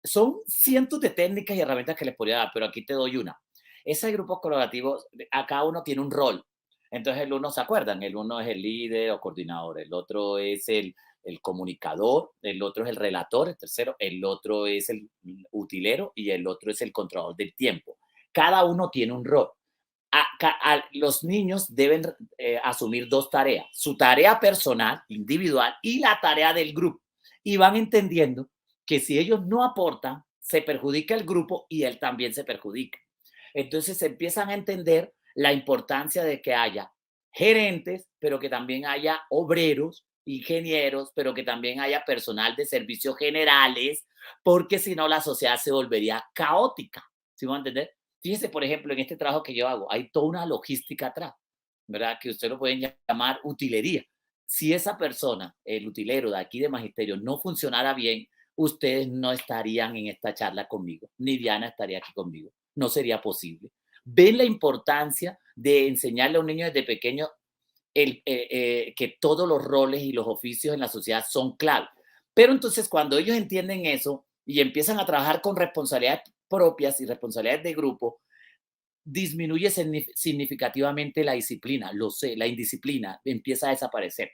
Son cientos de técnicas y herramientas que les podría dar, pero aquí te doy una. Esos grupos colaborativos, a cada uno tiene un rol. Entonces el uno, ¿se acuerdan? El uno es el líder o coordinador, el otro es el comunicador, el otro es el relator, el tercero, el otro es el utilero y el otro es el controlador del tiempo. Cada uno tiene un rol. Los niños deben asumir dos tareas, su tarea personal, individual, y la tarea del grupo. Y van entendiendo que si ellos no aportan, se perjudica el grupo y él también se perjudica. Entonces empiezan a entender la importancia de que haya gerentes, pero que también haya obreros, ingenieros, pero que también haya personal de servicios generales, porque si no la sociedad se volvería caótica. ¿Sí van a entender? Fíjese, por ejemplo, en este trabajo que yo hago, hay toda una logística atrás, ¿verdad? Que usted lo pueden llamar utilería. Si esa persona, el utilero de aquí de Magisterio, no funcionara bien, ustedes no estarían en esta charla conmigo, ni Diana estaría aquí conmigo. No sería posible. Ven la importancia de enseñarle a un niño desde pequeño que todos los roles y los oficios en la sociedad son clave. Pero entonces cuando ellos entienden eso y empiezan a trabajar con responsabilidades propias y responsabilidades de grupo, disminuye significativamente la disciplina, lo sé, la indisciplina empieza a desaparecer,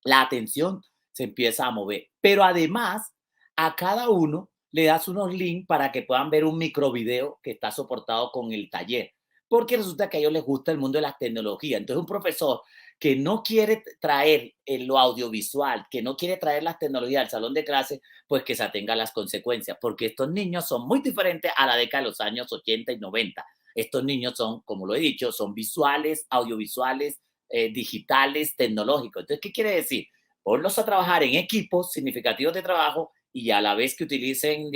la atención se empieza a mover, pero además a cada uno le das unos links para que puedan ver un microvideo que está soportado con el taller, porque resulta que a ellos les gusta el mundo de las tecnologías. Entonces un profesor que no quiere traer lo audiovisual, que no quiere traer las tecnologías al salón de clase, pues que se atenga a las consecuencias, porque estos niños son muy diferentes a la década de los años 80 y 90. Estos niños son, como lo he dicho, son visuales, audiovisuales, digitales, tecnológicos. Entonces, ¿qué quiere decir? Ponlos a trabajar en equipos significativos de trabajo y a la vez que utilicen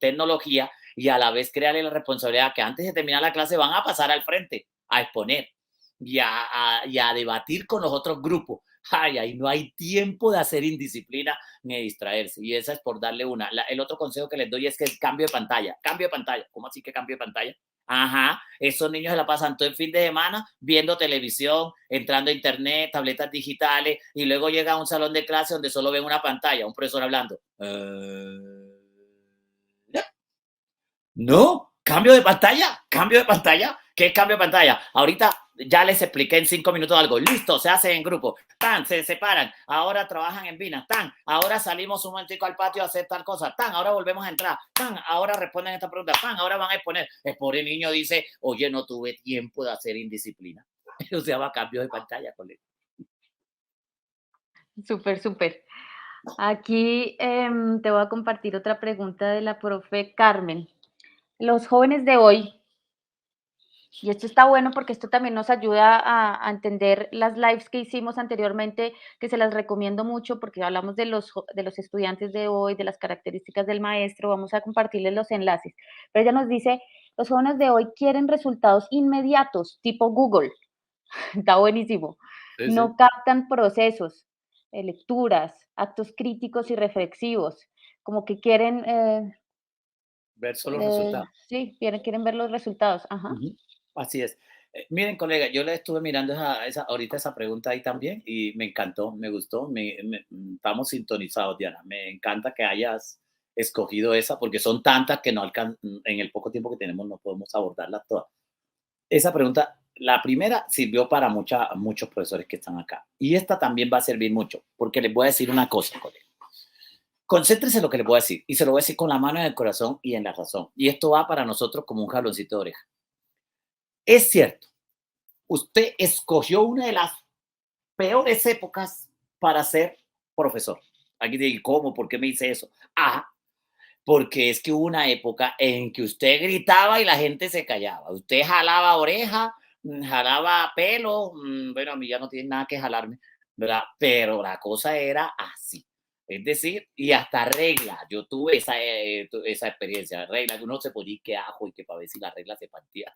tecnología y a la vez crearle la responsabilidad que antes de terminar la clase van a pasar al frente a exponer y a debatir con los otros grupos. Ay, ahí no hay tiempo de hacer indisciplina ni de distraerse. Y esa es por darle una. El otro consejo que les doy es que el cambio de pantalla. Cambio de pantalla. ¿Cómo así que cambio de pantalla? Ajá, esos niños se la pasan todo el fin de semana viendo televisión, entrando a internet, tabletas digitales, y luego llega a un salón de clase donde solo ven una pantalla, un profesor hablando. No, cambio de pantalla, cambio de pantalla. ¿Qué es cambio de pantalla? Ahorita ya les expliqué en 5 minutos algo. Listo, se hacen en grupo. Tan, se separan. Ahora trabajan en Vina. Tan, ahora salimos un momentico al patio a hacer tal cosa. Tan, ahora volvemos a entrar. Tan, ahora responden esta pregunta. Tan, ahora van a exponer. El pobre niño dice, oye, no tuve tiempo de hacer indisciplina. Eso se llama cambio de pantalla, colega. Súper, súper. Aquí te voy a compartir otra pregunta de la profe Carmen. Los jóvenes de hoy, y esto está bueno porque esto también nos ayuda a entender las lives que hicimos anteriormente, que se las recomiendo mucho porque hablamos de los estudiantes de hoy, de las características del maestro, vamos a compartirles los enlaces. Pero ella nos dice, Los jóvenes de hoy quieren resultados inmediatos, tipo Google. Está buenísimo. Sí, sí. No captan procesos, lecturas, actos críticos y reflexivos, como que quieren, Ver solo resultados. sí, quieren ver los resultados. Ajá. Ujú, así es. Miren, colega, yo le estuve mirando ahorita esa pregunta ahí también y me encantó, me gustó, estamos sintonizados, Diana. Me encanta que hayas escogido esa porque son tantas que no en el poco tiempo que tenemos no podemos abordarlas todas. Esa pregunta, la primera sirvió para muchos profesores que están acá y esta también va a servir mucho porque les voy a decir una cosa, colega. Concéntrese en lo que les voy a decir y se lo voy a decir con la mano en el corazón y en la razón. Y esto va para nosotros como un jaloncito de oreja. Es cierto, usted escogió una de las peores épocas para ser profesor. Aquí digo, ¿cómo? ¿Por qué me dice eso? Ah, porque es que hubo una época en que usted gritaba y la gente se callaba. Usted jalaba oreja, jalaba pelo. Bueno, a mí ya no tiene nada que jalarme, ¿verdad? Pero la cosa era así. Es decir, y hasta regla. Yo tuve esa experiencia. Regla, que uno se ponía que ajo y que para ver si la regla se partía.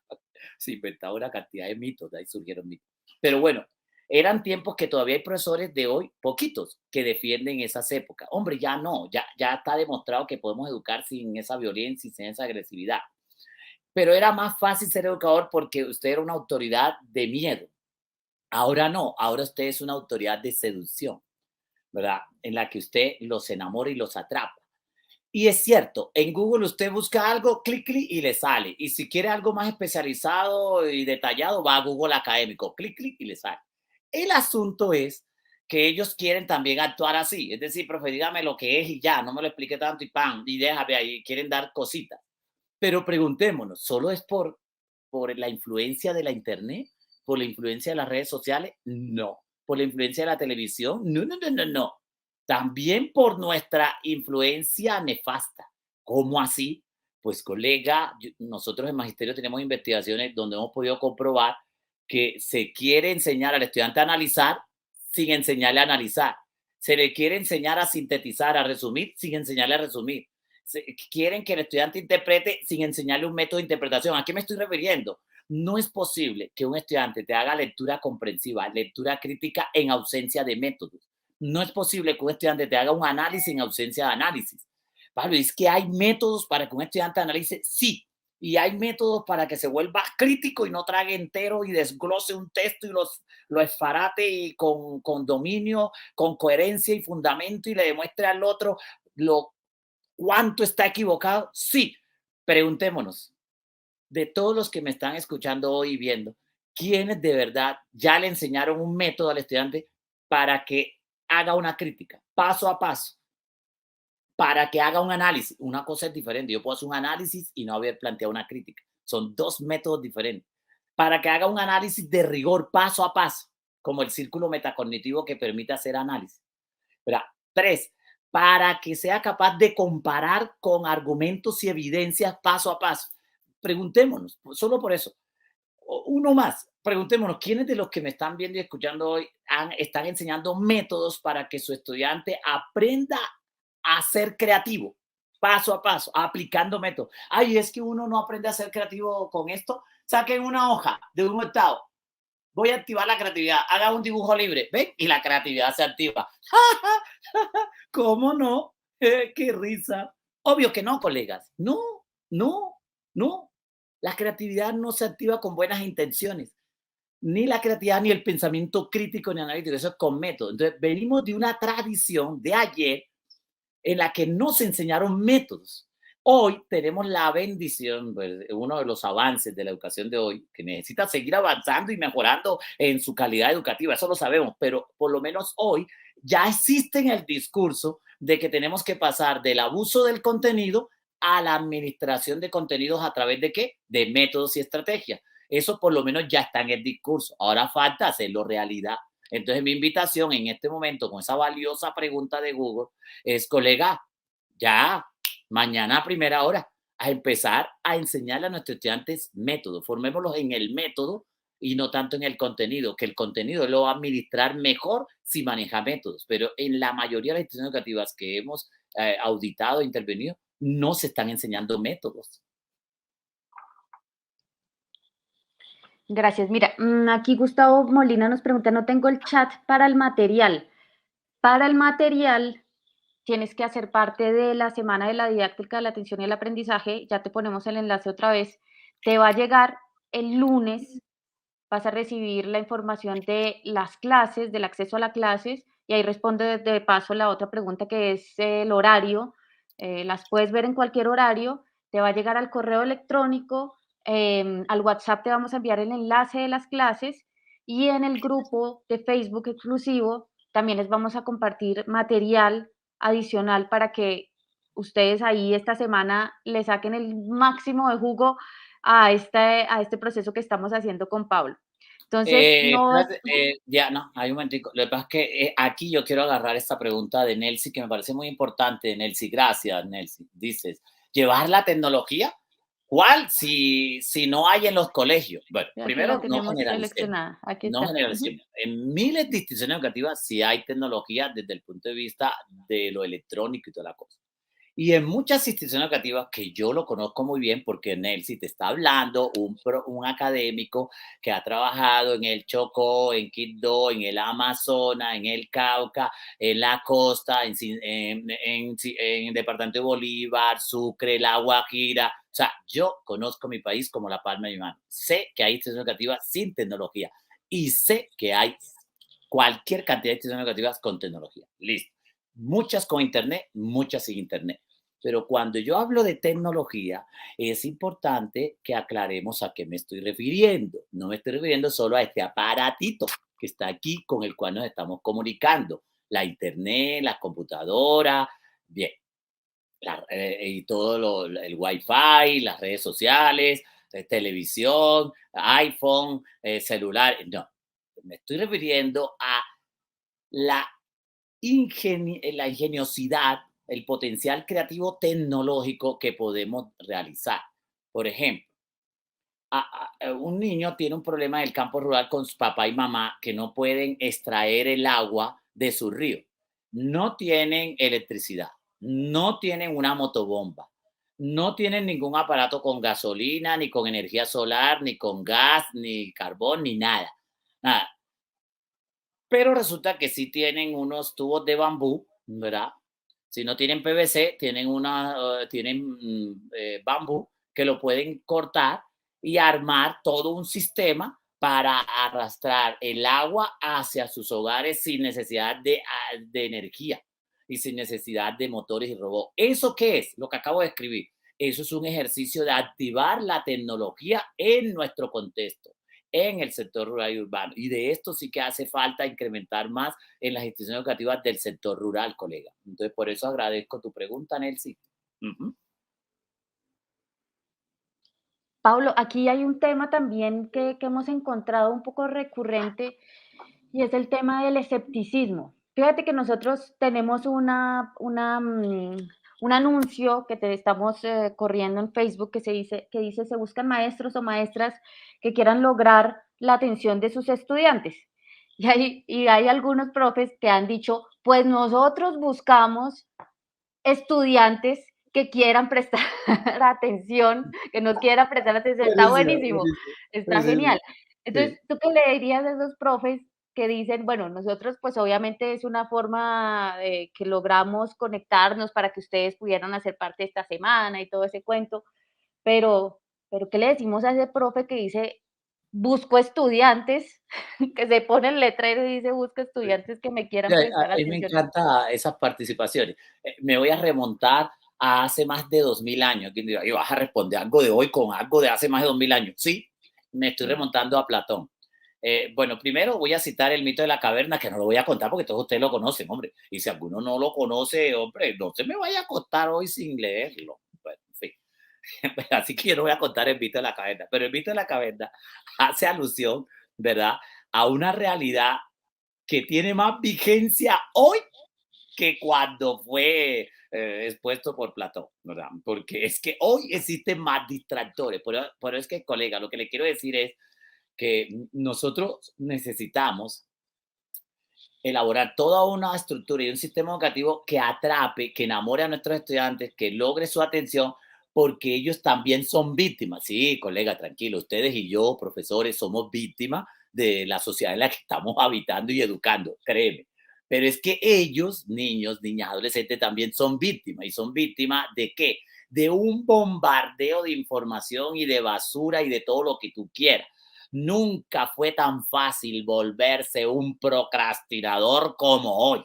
Se inventaba una cantidad de mitos, de ahí surgieron mitos. Pero bueno, eran tiempos que todavía hay profesores de hoy, poquitos, que defienden esas épocas. Hombre, ya no, ya está demostrado que podemos educar sin esa violencia y sin esa agresividad. Pero era más fácil ser educador porque usted era una autoridad de miedo. Ahora no, ahora usted es una autoridad de seducción, ¿verdad? En la que usted los enamora y los atrapa. Y es cierto, en Google usted busca algo, clic, clic y le sale. Y si quiere algo más especializado y detallado, va a Google Académico, clic, clic y le sale. El asunto es que ellos quieren también actuar así. Es decir, profe, dígame lo que es y ya, no me lo explique tanto y pan, y déjame ahí, quieren dar cositas. Pero preguntémonos, ¿solo es por la influencia de la Internet? ¿Por la influencia de las redes sociales? No. ¿Por la influencia de la televisión? No, no, no, no, no. También por nuestra influencia nefasta. ¿Cómo así? Pues colega, nosotros en Magisterio tenemos investigaciones donde hemos podido comprobar que se quiere enseñar al estudiante a analizar sin enseñarle a analizar. Se le quiere enseñar a sintetizar, a resumir sin enseñarle a resumir. Quieren que el estudiante interprete sin enseñarle un método de interpretación. ¿A qué me estoy refiriendo? No es posible que un estudiante te haga lectura comprensiva, lectura crítica en ausencia de métodos. No es posible que un estudiante te haga un análisis en ausencia de análisis. Pablo, es que hay métodos para que un estudiante analice, sí, y hay métodos para que se vuelva crítico y no trague entero y desglose un texto y lo esfarate y con dominio, con coherencia y fundamento y le demuestre al otro lo cuánto está equivocado. Sí, preguntémonos, de todos los que me están escuchando hoy y viendo, ¿quiénes de verdad ya le enseñaron un método al estudiante para que haga una crítica, paso a paso, para que haga un análisis? Una cosa es diferente. Yo puedo hacer un análisis y no haber planteado una crítica. Son dos métodos diferentes. Para que haga un análisis de rigor, paso a paso, como el círculo metacognitivo que permite hacer análisis. ¿Verdad? Tres, para que sea capaz de comparar con argumentos y evidencias paso a paso. Preguntémonos, solo por eso. Uno más, preguntémonos, ¿quiénes de los que me están viendo y escuchando hoy están enseñando métodos para que su estudiante aprenda a ser creativo, paso a paso, aplicando métodos? Ay, es que uno no aprende a ser creativo con esto. Saquen una hoja de un octavo. Voy a activar la creatividad. Haga un dibujo libre. ¿Ven? Y la creatividad se activa. ¿Cómo no? ¡Qué risa! Obvio que no, colegas. No, no, no. La creatividad no se activa con buenas intenciones. Ni la creatividad, ni el pensamiento crítico, ni analítico. Eso es con método. Entonces, venimos de una tradición de ayer en la que no se enseñaron métodos. Hoy tenemos la bendición, pues, uno de los avances de la educación de hoy, que necesita seguir avanzando y mejorando en su calidad educativa, eso lo sabemos, pero por lo menos hoy ya existe en el discurso de que tenemos que pasar del abuso del contenido a la administración de contenidos a través de qué? De métodos y estrategias. Eso por lo menos ya está en el discurso. Ahora falta hacerlo realidad. Entonces mi invitación en este momento con esa valiosa pregunta de Google es, colega, ya, mañana a primera hora, a empezar a enseñarle a nuestros estudiantes métodos. Formémoslos en el método y no tanto en el contenido, que el contenido lo va a administrar mejor si maneja métodos. Pero en la mayoría de las instituciones educativas que hemos auditado e intervenido, no se están enseñando métodos. Gracias. Mira, aquí Gustavo Molina nos pregunta, no tengo el chat para el material. Para el material tienes que hacer parte de la semana de la didáctica de la atención y el aprendizaje. Ya te ponemos el enlace otra vez. Te va a llegar el lunes, vas a recibir la información de las clases, del acceso a las clases, y ahí responde de paso la otra pregunta que es el horario. Las puedes ver en cualquier horario, te va a llegar al correo electrónico, al WhatsApp te vamos a enviar el enlace de las clases y en el grupo de Facebook exclusivo también les vamos a compartir material adicional para que ustedes ahí esta semana le saquen el máximo de jugo a este proceso que estamos haciendo con Pablo. Entonces, no es... Ya, no, hay un momentico. Lo que pasa es que aquí yo quiero agarrar esta pregunta de Nelcy, que me parece muy importante. Nelcy, gracias, Nelcy. Dices, ¿llevar la tecnología? ¿Cuál? Si no hay en los colegios. Bueno, Aquí la primero, no tenemos generalicemos. seleccionada, aquí No está. generalicemos. En miles de instituciones educativas sí hay tecnología desde el punto de vista de lo electrónico y toda la cosa. Y en muchas instituciones educativas que yo lo conozco muy bien, porque Nelsi te está hablando un académico que ha trabajado en el Chocó, en Quibdó, en el Amazonas, en el Cauca, en la costa, en el departamento de Bolívar, Sucre, La Guajira. O sea, yo conozco mi país como la palma de mi mano. Sé que hay instituciones educativas sin tecnología y sé que hay cualquier cantidad de instituciones educativas con tecnología. Listo. Muchas con internet, muchas sin internet. Pero cuando yo hablo de tecnología, es importante que aclaremos a qué me estoy refiriendo. No me estoy refiriendo solo a este aparatito que está aquí con el cual nos estamos comunicando. La internet, la computadora, bien, y todo el wifi, las redes sociales, televisión, iPhone, celular. No, me estoy refiriendo a la la ingeniosidad, el potencial creativo tecnológico que podemos realizar. Por ejemplo, un niño tiene un problema en el campo rural con su papá y mamá que no pueden extraer el agua de su río. No tienen electricidad, no tienen una motobomba, no tienen ningún aparato con gasolina, ni con energía solar, ni con gas, ni carbón, ni nada. Nada. Pero resulta que sí tienen unos tubos de bambú, ¿verdad? Si no tienen PVC, tienen bambú que lo pueden cortar y armar todo un sistema para arrastrar el agua hacia sus hogares sin necesidad de energía y sin necesidad de motores y robots. ¿Eso qué es? Lo que acabo de escribir. Eso es un ejercicio de activar la tecnología en nuestro contexto, en el sector rural y urbano. Y de esto sí que hace falta incrementar más en las instituciones educativas del sector rural, colega. Entonces, por eso agradezco tu pregunta, Nelcy. Ujú. Pablo, aquí hay un tema también que hemos encontrado un poco recurrente y es el tema del escepticismo. Fíjate que nosotros tenemos un anuncio que te estamos corriendo en Facebook que dice se buscan maestros o maestras que quieran lograr la atención de sus estudiantes. Y hay algunos profes que han dicho, pues nosotros buscamos estudiantes que quieran prestar atención, que nos quieran prestar atención, está Buenísimo, buenísimo, buenísimo, está buenísimo. genial. Entonces, Sí. ¿tú qué le dirías a esos profes que dicen, bueno, nosotros pues obviamente es una forma que logramos conectarnos para que ustedes pudieran hacer parte de esta semana y todo ese cuento, pero, pero ¿qué le decimos a ese profe que dice, busco estudiantes, que se pone el letrero y dice, busco Sí. estudiantes que me quieran Ya, prestar a mí me atención? encanta esas participaciones. Me voy a remontar a hace más de 2000 años. ¿Quién dirá? ¿Y vas a responder algo de hoy con algo de hace más de 2000 años? Sí, me estoy Mm. remontando a Platón. Bueno, primero voy a citar el mito de la caverna, que no lo voy a contar porque todos ustedes lo conocen, hombre. Y si alguno no lo conoce, hombre, no se me vaya a acostar hoy sin leerlo. Bueno, en fin. Así que yo no voy a contar el mito de la caverna, pero el mito de la caverna hace alusión, ¿verdad?, a una realidad que tiene más vigencia hoy que cuando fue expuesto por Platón, ¿verdad? Porque es que hoy existen más distractores. Por eso es que, colega, lo que le quiero decir es que nosotros necesitamos elaborar toda una estructura y un sistema educativo que atrape, que enamore a nuestros estudiantes, que logre su atención, porque ellos también son víctimas. Sí, colega, tranquilo, ustedes y yo, profesores, somos víctimas de la sociedad en la que estamos habitando y educando, créeme. Pero es que ellos, niños, niñas, adolescentes, también son víctimas. ¿Y son víctimas de qué? De un bombardeo de información y de basura y de todo lo que tú quieras. Nunca fue tan fácil volverse un procrastinador como hoy.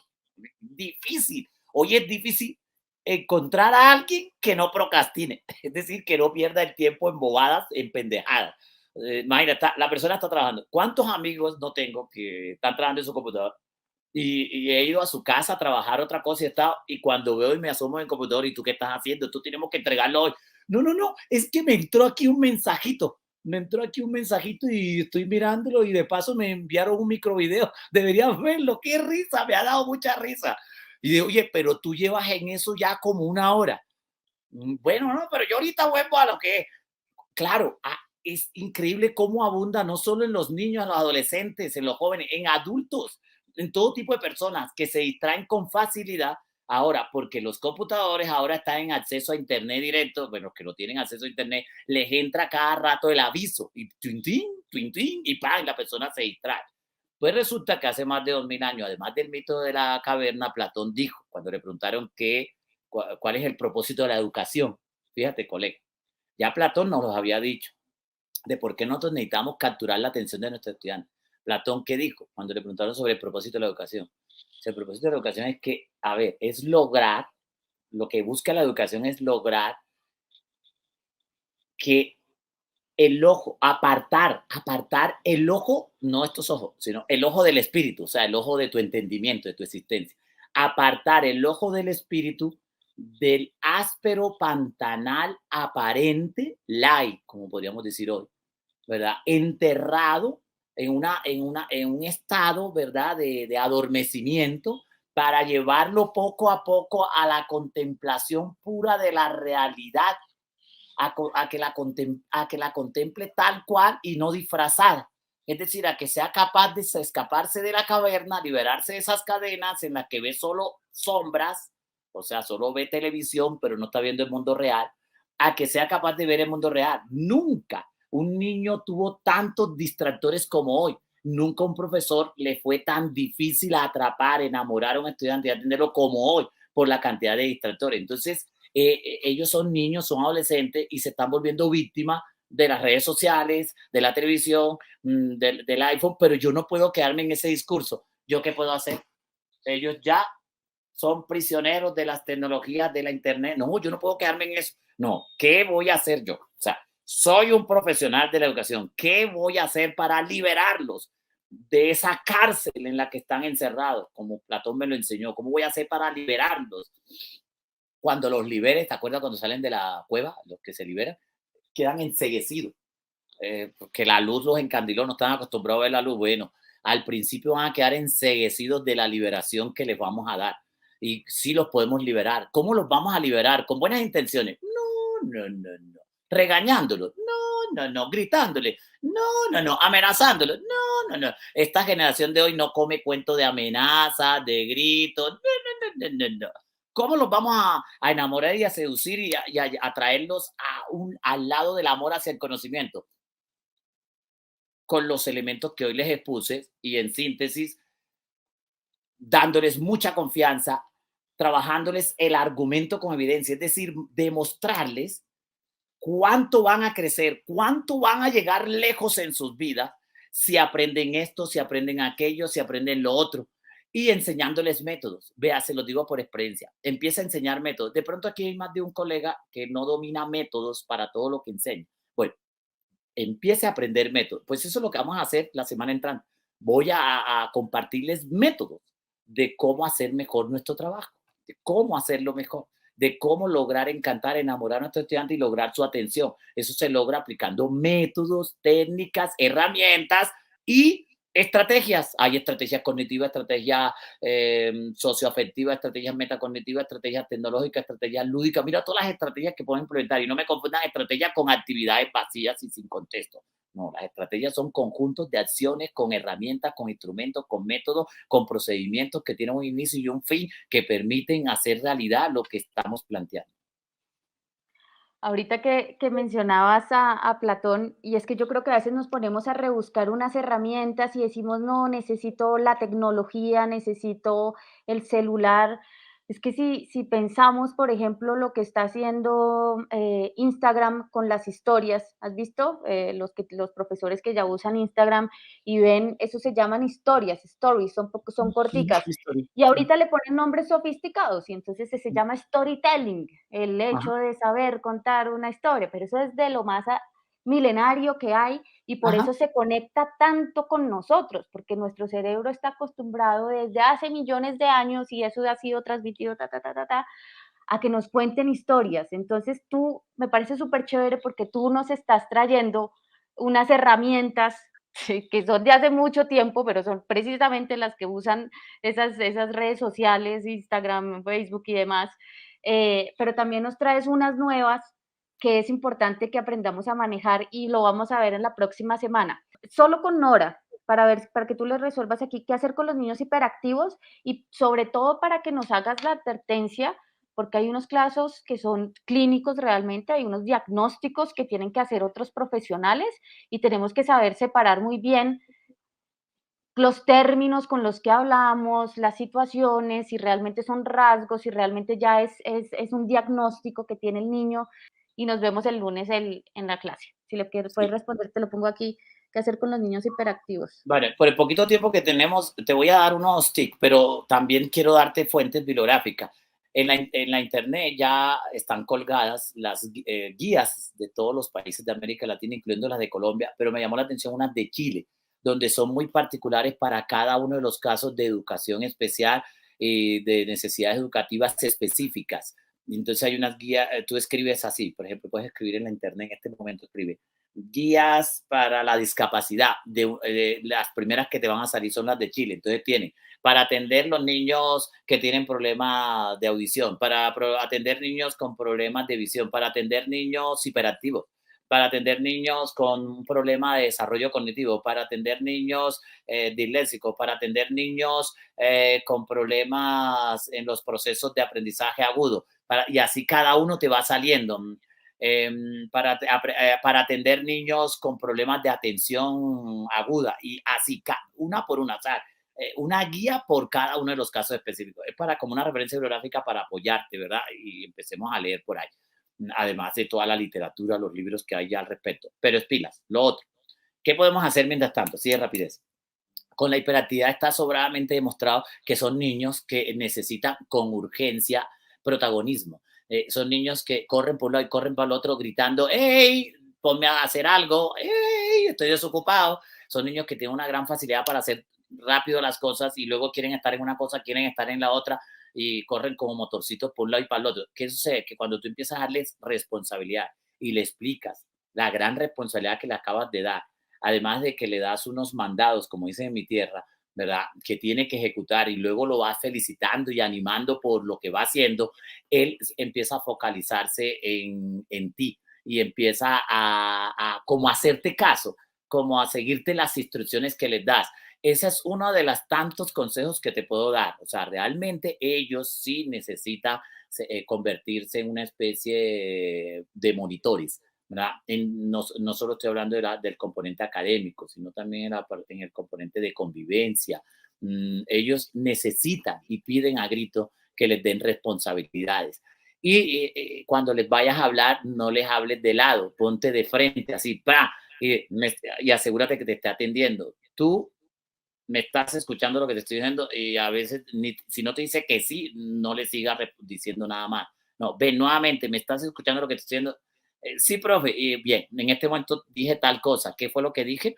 Difícil. Hoy es difícil encontrar a alguien que no procrastine, es decir, que no pierda el tiempo en bobadas, en pendejadas. Imagina, la persona está trabajando. ¿Cuántos amigos no tengo que están trabajando en su computador? Y he ido a su casa a trabajar otra cosa y cuando veo y me asomo en el computador, ¿y tú qué estás haciendo? Tú tenemos que entregarlo hoy. No, no, no, es que me entró aquí un mensajito. Me entró aquí un mensajito y estoy mirándolo y de paso me enviaron un microvideo. Deberías verlo, qué risa, me ha dado mucha risa. Y digo, oye, pero tú llevas en eso ya como una hora. Bueno, no, pero yo ahorita vuelvo a lo que es. Claro, es increíble cómo abunda no solo en los niños, en los adolescentes, en los jóvenes, en adultos, en todo tipo de personas que se distraen con facilidad. Ahora, porque los computadores ahora están en acceso a internet directo, bueno, que no tienen acceso a internet, les entra cada rato el aviso y twin, y ¡pam! La persona se distrae. Pues resulta que hace más de 2000 años, además del mito de la caverna, Platón dijo, cuando le preguntaron cuál es el propósito de la educación. Fíjate, colega, ya Platón nos los había dicho de por qué nosotros necesitamos capturar la atención de nuestros estudiantes. Platón, ¿qué dijo? Cuando le preguntaron sobre el propósito de la educación. O sea, el propósito de la educación es que, a ver, es lograr, lo que busca la educación es lograr que el ojo, apartar el ojo, no estos ojos, sino el ojo del espíritu, o sea, el ojo de tu entendimiento, de tu existencia. Apartar el ojo del espíritu del áspero pantanal aparente, light, como podríamos decir hoy, ¿verdad? Enterrado en un estado, ¿verdad? De adormecimiento para llevarlo poco a poco a la contemplación pura de la realidad, a que la contemple tal cual y no disfrazada. Es decir, a que sea capaz de escaparse de la caverna, liberarse de esas cadenas en las que ve solo sombras, o sea, solo ve televisión, pero no está viendo el mundo real, a que sea capaz de ver el mundo real. Nunca un niño tuvo tantos distractores como hoy. Nunca un profesor le fue tan difícil atrapar, enamorar a un estudiante y atenderlo como hoy por la cantidad de distractores. Entonces, ellos son niños, son adolescentes y se están volviendo víctimas de las redes sociales, de la televisión, del iPhone, pero yo no puedo quedarme en ese discurso. ¿Yo qué puedo hacer? Ellos ya son prisioneros de las tecnologías de la internet. No, yo no puedo quedarme en eso. No, ¿qué voy a hacer yo? O sea, soy un profesional de la educación. ¿Qué voy a hacer para liberarlos de esa cárcel en la que están encerrados? Como Platón me lo enseñó. ¿Cómo voy a hacer para liberarlos? Cuando los liberes, ¿te acuerdas cuando salen de la cueva, los que se liberan? Quedan enceguecidos, porque la luz los encandiló, no están acostumbrados a ver la luz. Bueno, al principio van a quedar enceguecidos de la liberación que les vamos a dar. Y sí los podemos liberar. ¿Cómo los vamos a liberar? ¿Con buenas intenciones? No, no, no, no. ¿Regañándolos? No, no, no. ¿Gritándole? No, no, no. ¿Amenazándolos? No, no, no. Esta generación de hoy no come cuento de amenazas, de gritos. No, no, no, no, no. ¿Cómo los vamos a enamorar y a seducir y a atraerlos al lado del amor hacia el conocimiento? Con los elementos que hoy les expuse y en síntesis, dándoles mucha confianza, trabajándoles el argumento con evidencia, es decir, demostrarles cuánto van a crecer, cuánto van a llegar lejos en sus vidas si aprenden esto, si aprenden aquello, si aprenden lo otro. Y enseñándoles métodos. Vea, se los digo por experiencia. Empieza a enseñar métodos. De pronto aquí hay más de un colega que no domina métodos para todo lo que enseña. Bueno, empiece a aprender métodos. Pues eso es lo que vamos a hacer la semana entrante. Voy a compartirles métodos de cómo hacer mejor nuestro trabajo, de cómo hacerlo mejor, de cómo lograr encantar, enamorar a nuestro estudiante y lograr su atención. Eso se logra aplicando métodos, técnicas, herramientas y estrategias. Hay estrategias cognitivas, estrategias socioafectivas, estrategias metacognitivas, estrategias tecnológicas, estrategias lúdicas. Mira todas las estrategias que pueden implementar y no me confundan estrategias con actividades vacías y sin contexto. No, las estrategias son conjuntos de acciones con herramientas, con instrumentos, con métodos, con procedimientos que tienen un inicio y un fin que permiten hacer realidad lo que estamos planteando. Ahorita que mencionabas a Platón, y es que yo creo que a veces nos ponemos a rebuscar unas herramientas y decimos, no, necesito la tecnología, necesito el celular. Es que si pensamos, por ejemplo, lo que está haciendo Instagram con las historias, ¿has visto? Los profesores que ya usan Instagram y ven, eso se llaman historias, stories, son corticas. History, Y sí. ahorita le ponen nombres sofisticados y entonces se llama storytelling, el Ajá, hecho de saber contar una historia, pero eso es de lo más milenario que hay y por ajá. eso se conecta tanto con nosotros, porque nuestro cerebro está acostumbrado desde hace millones de años y eso ha sido transmitido a que nos cuenten historias. Entonces tú, me parece súper chévere porque tú nos estás trayendo unas herramientas sí, que son de hace mucho tiempo, pero son precisamente las que usan esas redes sociales, Instagram, Facebook y demás, pero también nos traes unas nuevas que es importante que aprendamos a manejar y lo vamos a ver en la próxima semana. Solo con Nora, para ver, para que tú le resuelvas aquí qué hacer con los niños hiperactivos y sobre todo para que nos hagas la advertencia porque hay unos casos que son clínicos realmente, hay unos diagnósticos que tienen que hacer otros profesionales y tenemos que saber separar muy bien los términos con los que hablamos, las situaciones, si realmente son rasgos, si realmente ya es un diagnóstico que tiene el niño y nos vemos el lunes en la clase. Si le puedes Sí. responder, te lo pongo aquí, ¿qué hacer con los niños hiperactivos? Vale, por el poquito tiempo que tenemos, te voy a dar unos tips, pero también quiero darte fuentes bibliográficas. En la internet ya están colgadas las guías de todos los países de América Latina, incluyendo las de Colombia, pero me llamó la atención unas de Chile, donde son muy particulares para cada uno de los casos de educación especial y de necesidades educativas específicas. Entonces hay unas guías, tú escribes así, por ejemplo, puedes escribir en la internet en este momento, escribe guías para la discapacidad. Las primeras que te van a salir son las de Chile. Entonces tiene para atender los niños que tienen problemas de audición, para atender niños con problemas de visión, para atender niños hiperactivos, para atender niños con un problema de desarrollo cognitivo, para atender niños disléxicos, para atender niños con problemas en los procesos de aprendizaje agudo. Y así cada uno te va saliendo para atender niños con problemas de atención aguda y así, una por una, o sea, una guía por cada uno de los casos específicos. Es para como una referencia bibliográfica para apoyarte, ¿verdad? Y empecemos a leer por ahí. Además de toda la literatura, los libros que hay ya al respecto. Pero es pilas. Lo otro, ¿qué podemos hacer mientras tanto? Sí, de rapidez. Con la hiperactividad está sobradamente demostrado que son niños que necesitan con urgencia protagonismo. Son niños que corren por un lado y corren para el otro gritando, ¡hey! Ponme a hacer algo, ¡hey! Estoy desocupado. Son niños que tienen una gran facilidad para hacer rápido las cosas y luego quieren estar en una cosa, quieren estar en la otra y corren como motorcitos por un lado y para el otro. ¿Qué sucede? Que cuando tú empiezas a darles responsabilidad y le explicas la gran responsabilidad que le acabas de dar, además de que le das unos mandados, como dicen en mi tierra, ¿verdad? Que tiene que ejecutar y luego lo vas felicitando y animando por lo que va haciendo, él empieza a focalizarse en ti y empieza a como a hacerte caso, como a seguirte las instrucciones que les das. Ese es uno de los tantos consejos que te puedo dar. O sea, realmente ellos sí necesitan convertirse en una especie de monitores, ¿verdad? No solo estoy hablando del componente académico, sino también en el componente de convivencia. Ellos necesitan y piden a grito que les den responsabilidades. Y cuando les vayas a hablar, no les hables de lado, ponte de frente, así, ¡pra! Y asegúrate que te esté atendiendo. Tú me estás escuchando lo que te estoy diciendo y a veces si no te dice que sí, no le sigas diciendo nada más. No, ven nuevamente, me estás escuchando lo que te estoy diciendo. Sí, profe, bien, en este momento dije tal cosa, ¿qué fue lo que dije?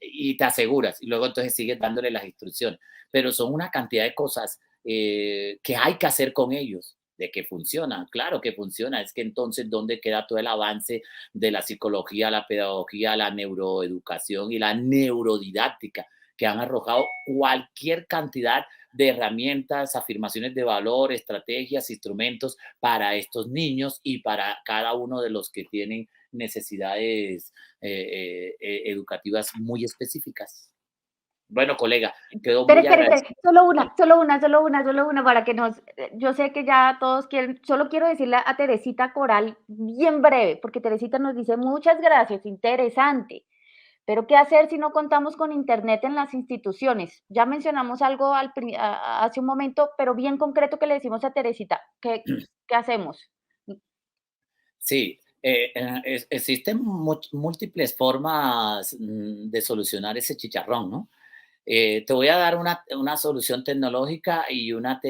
Y te aseguras y luego entonces sigues dándole las instrucciones. Pero son una cantidad de cosas que hay que hacer con ellos. De que funciona, claro que funciona, es que entonces, ¿dónde queda todo el avance de la psicología, la pedagogía, la neuroeducación y la neurodidáctica? Que han arrojado cualquier cantidad de herramientas, afirmaciones de valor, estrategias, instrumentos para estos niños y para cada uno de los que tienen necesidades educativas muy específicas. Bueno, colega, quedó Espere, muy espere, agradecido. espere, solo una para que nos, yo sé que ya todos quieren, solo quiero decirle a Teresita Coral bien breve, porque Teresita nos dice muchas gracias, interesante, pero ¿qué hacer si no contamos con internet en las instituciones? Ya mencionamos algo hace un momento, pero bien concreto que le decimos a Teresita, ¿qué hacemos? Sí, existen múltiples formas de solucionar ese chicharrón, ¿no? Te voy a dar una solución tecnológica y una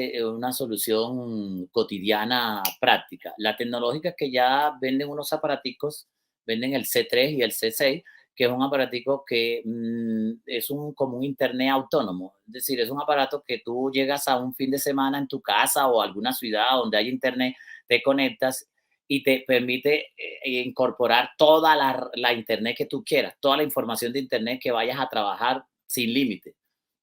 solución cotidiana práctica. La tecnológica es que ya venden unos aparaticos, venden el C3 y el C6, que es un aparatico que es como un internet autónomo. Es decir, es un aparato que tú llegas a un fin de semana en tu casa o alguna ciudad donde hay internet, te conectas y te permite incorporar toda la internet que tú quieras, toda la información de internet que vayas a trabajar sin límite,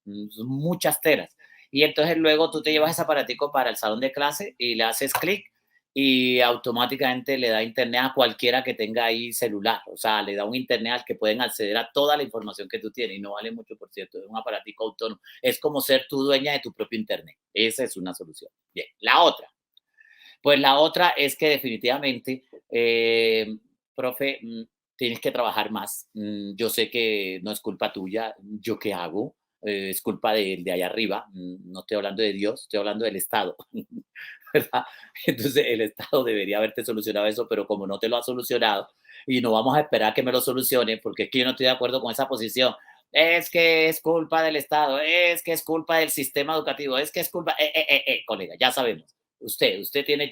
muchas teras. Y entonces luego tú te llevas ese aparatico para el salón de clase y le haces clic y automáticamente le da internet a cualquiera que tenga ahí celular. O sea, le da un internet al que pueden acceder a toda la información que tú tienes y no vale mucho, por cierto. Es un aparatico autónomo. Es como ser tú dueña de tu propio internet. Esa es una solución. Bien, la otra. Pues la otra es que definitivamente, profe, tienes que trabajar más. Yo sé que no es culpa tuya. ¿Yo qué hago? Es culpa de allá arriba. No estoy hablando de Dios, estoy hablando del Estado. ¿Verdad? Entonces el Estado debería haberte solucionado eso, pero como no te lo ha solucionado y no vamos a esperar que me lo solucione, porque es que yo no estoy de acuerdo con esa posición. Es que es culpa del Estado, es que es culpa del sistema educativo, es que es culpa, colega, ya sabemos. Usted tiene,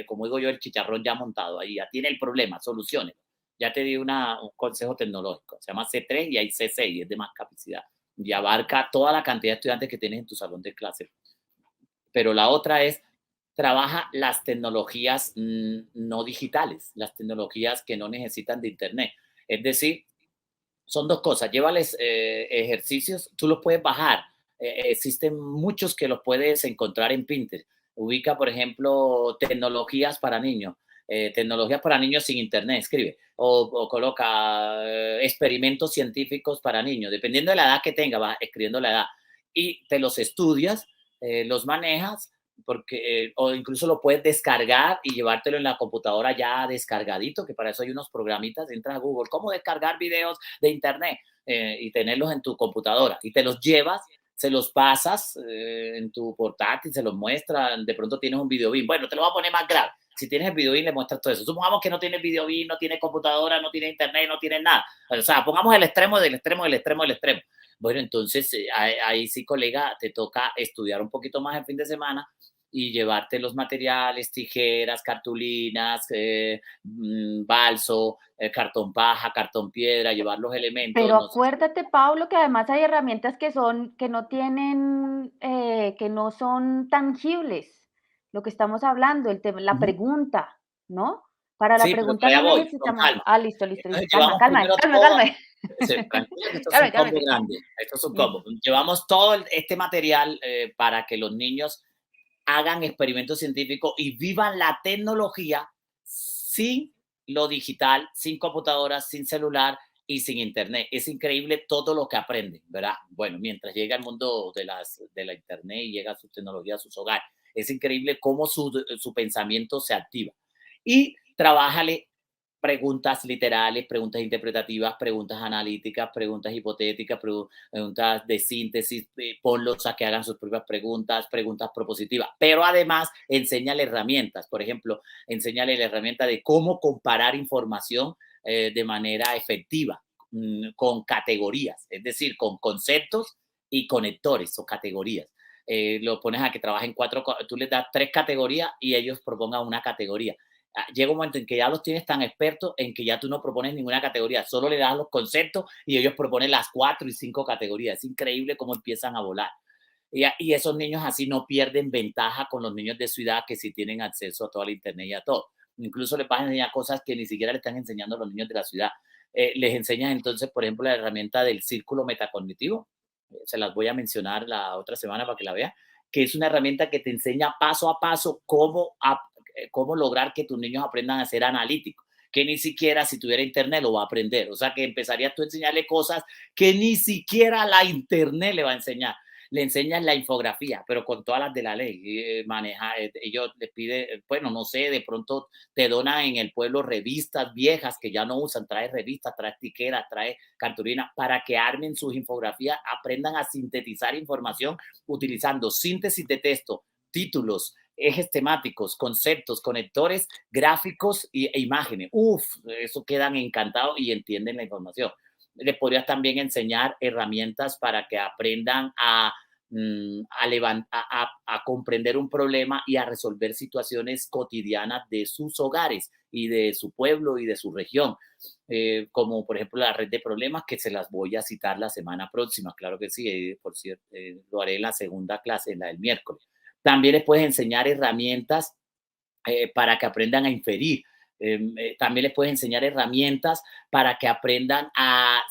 como digo yo, el chicharrón ya montado ahí, ya tiene el problema, soluciones. Ya te di un consejo tecnológico, se llama C3 y hay C6, es de más capacidad y abarca toda la cantidad de estudiantes que tienes en tu salón de clase. Pero la otra es, trabaja las tecnologías no digitales, las tecnologías que no necesitan de Internet. Es decir, son dos cosas. Llévales ejercicios, tú los puedes bajar. Existen muchos que los puedes encontrar en Pinterest. Ubica, por ejemplo, tecnologías para niños sin internet, escribe. O coloca experimentos científicos para niños. Dependiendo de la edad que tenga, va escribiendo la edad. Y te los estudias, los manejas, o incluso lo puedes descargar y llevártelo en la computadora ya descargadito, que para eso hay unos programitas. Entras a Google, ¿cómo descargar videos de internet? Y tenerlos en tu computadora y te los llevas, se los pasas en tu portátil, se los muestran, de pronto tienes un videobeam. Bueno, te lo voy a poner más grave. Si tienes el videobeam, le muestras todo eso. Supongamos que no tienes videobeam, no tienes computadora, no tienes internet, no tienes nada. O sea, pongamos el extremo del extremo del extremo del extremo. Bueno, entonces ahí sí, colega, te toca estudiar un poquito más el fin de semana y llevarte los materiales, tijeras, cartulinas, balso, cartón paja, cartón piedra, llevar los elementos. Pero No sé. acuérdate, Pablo, que además hay herramientas que no tienen, que no son tangibles. Lo que estamos hablando, el tema, la Ujú. pregunta, ¿no? Para la Sí, pero pregunta para no allá voy, con necesitamos. calma. Ah, listo, listo, listo. Entonces Calma, llevamos calma, primero calma, todo, calma. tranquila que esto es un Calma, calma. combo grande, esto es un combo. Ujú. Llevamos todo este material para que los niños hagan experimentos científicos y vivan la tecnología sin lo digital, sin computadoras, sin celular y sin internet. Es increíble todo lo que aprenden, ¿verdad? Bueno, mientras llega el mundo de la internet y llega su tecnología a sus hogares, es increíble cómo su pensamiento se activa. Y trabájale preguntas literales, preguntas interpretativas, preguntas analíticas, preguntas hipotéticas, preguntas de síntesis, ponlos a que hagan sus propias preguntas, preguntas propositivas, pero además enséñale herramientas, por ejemplo, enséñale la herramienta de cómo comparar información de manera efectiva, con categorías, es decir, con conceptos y conectores o categorías. Lo pones a que trabajen tú les das 3 categorías y ellos propongan una categoría. Llega un momento en que ya los tienes tan expertos en que ya tú no propones ninguna categoría, solo le das los conceptos y ellos proponen las 4 y 5 categorías. Es increíble cómo empiezan a volar. Y esos niños así no pierden ventaja con los niños de ciudad que sí tienen acceso a toda la internet y a todo. Incluso les vas a enseñar cosas que ni siquiera le están enseñando a los niños de la ciudad. Les enseñas entonces, por ejemplo, la herramienta del círculo metacognitivo. Se las voy a mencionar la otra semana para que la vean, que es una herramienta que te enseña paso a paso cómo lograr que tus niños aprendan a ser analíticos. que ni siquiera si tuviera internet lo va a aprender. O sea, que empezarías tú a enseñarle cosas que ni siquiera la internet le va a enseñar. Le enseñan la infografía, pero con todas las de la ley. Ellos les pide, bueno, no sé, de pronto te donan en el pueblo revistas viejas que ya no usan, trae revistas, trae tiqueras, trae cartulina, para que armen sus infografías, aprendan a sintetizar información utilizando síntesis de texto, títulos, ejes temáticos, conceptos, conectores, gráficos e imágenes. Uf, eso quedan encantados y entienden la información. Les podrías también enseñar herramientas para que aprendan a comprender un problema y a resolver situaciones cotidianas de sus hogares y de su pueblo y de su región, como por ejemplo la red de problemas, que se las voy a citar la semana próxima, claro que sí, por cierto, lo haré en la segunda clase, en la del miércoles. También les puedes enseñar herramientas para que aprendan a inferir. También les puedes enseñar herramientas para que aprendan a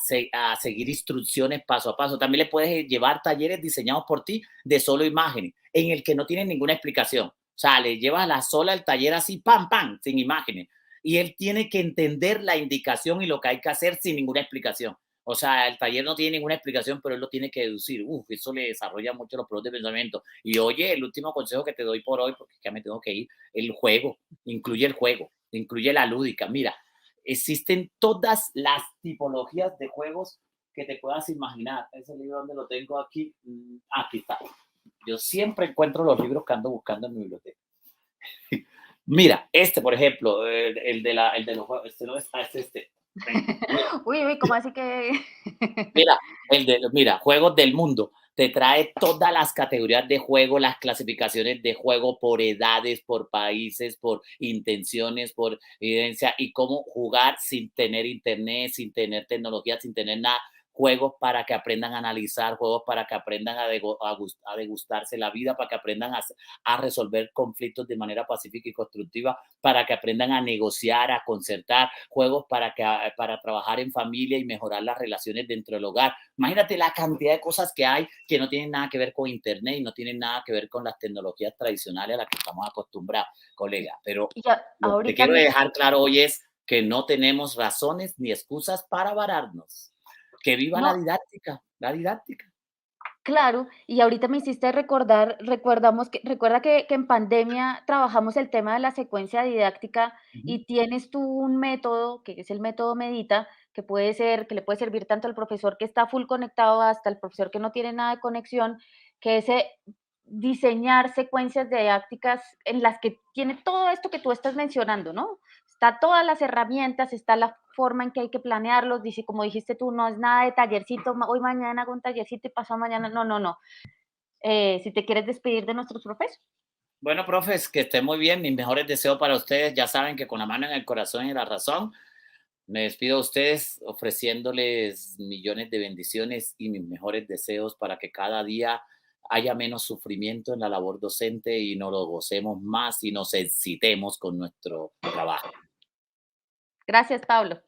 seguir instrucciones paso a paso. También les puedes llevar talleres diseñados por ti de solo imágenes, en el que no tienen ninguna explicación. O sea, le llevas la sola el taller así, pam, pam, sin imágenes. Y él tiene que entender la indicación y lo que hay que hacer sin ninguna explicación. O sea, el taller no tiene ninguna explicación, pero él lo tiene que deducir. Uf, eso le desarrolla mucho los procesos de pensamiento. Y oye, el último consejo que te doy por hoy, porque ya me tengo que ir, el juego, incluye la lúdica. Mira, existen todas las tipologías de juegos que te puedas imaginar. Ese libro donde lo tengo aquí, aquí está. Yo siempre encuentro los libros que ando buscando en mi biblioteca. Mira, este, por ejemplo, el de los juegos, este no es, es este. Mira, Uy, uy, ¿cómo así que? mira, mira, Juegos del Mundo. Te trae todas las categorías de juego, las clasificaciones de juego por edades, por países, por intenciones, por evidencia y cómo jugar sin tener internet, sin tener tecnología, sin tener nada. Juegos para que aprendan a analizar, juegos para que aprendan a degustarse la vida, para que aprendan a resolver conflictos de manera pacífica y constructiva, para que aprendan a negociar, a concertar, juegos para trabajar en familia y mejorar las relaciones dentro del hogar. Imagínate la cantidad de cosas que hay que no tienen nada que ver con internet y no tienen nada que ver con las tecnologías tradicionales a las que estamos acostumbrados, colega. Pero Y ya, lo que te ahorita quiero me, dejar claro hoy es que no tenemos razones ni excusas para vararnos. Que viva la no, didáctica, la didáctica. claro, y ahorita me hiciste recuerda que en pandemia trabajamos el tema de la secuencia didáctica Ujú. y tienes tú un método, que es el método Medita, que le puede servir tanto al profesor que está full conectado hasta el profesor que no tiene nada de conexión, que es diseñar secuencias didácticas en las que tiene todo esto que tú estás mencionando, ¿no? Está todas las herramientas, está la forma en que hay que planearlos, dice, como dijiste tú, no es nada de tallercito, hoy mañana hago un tallercito y pasado mañana, no, no, no. Si te quieres despedir de nuestros profes. Bueno, profes, que estén muy bien. Mis mejores deseos para ustedes. Ya saben que con la mano en el corazón y la razón, me despido a ustedes ofreciéndoles millones de bendiciones y mis mejores deseos para que cada día haya menos sufrimiento en la labor docente y nos lo gocemos más y nos excitemos con nuestro trabajo. Gracias, Pablo.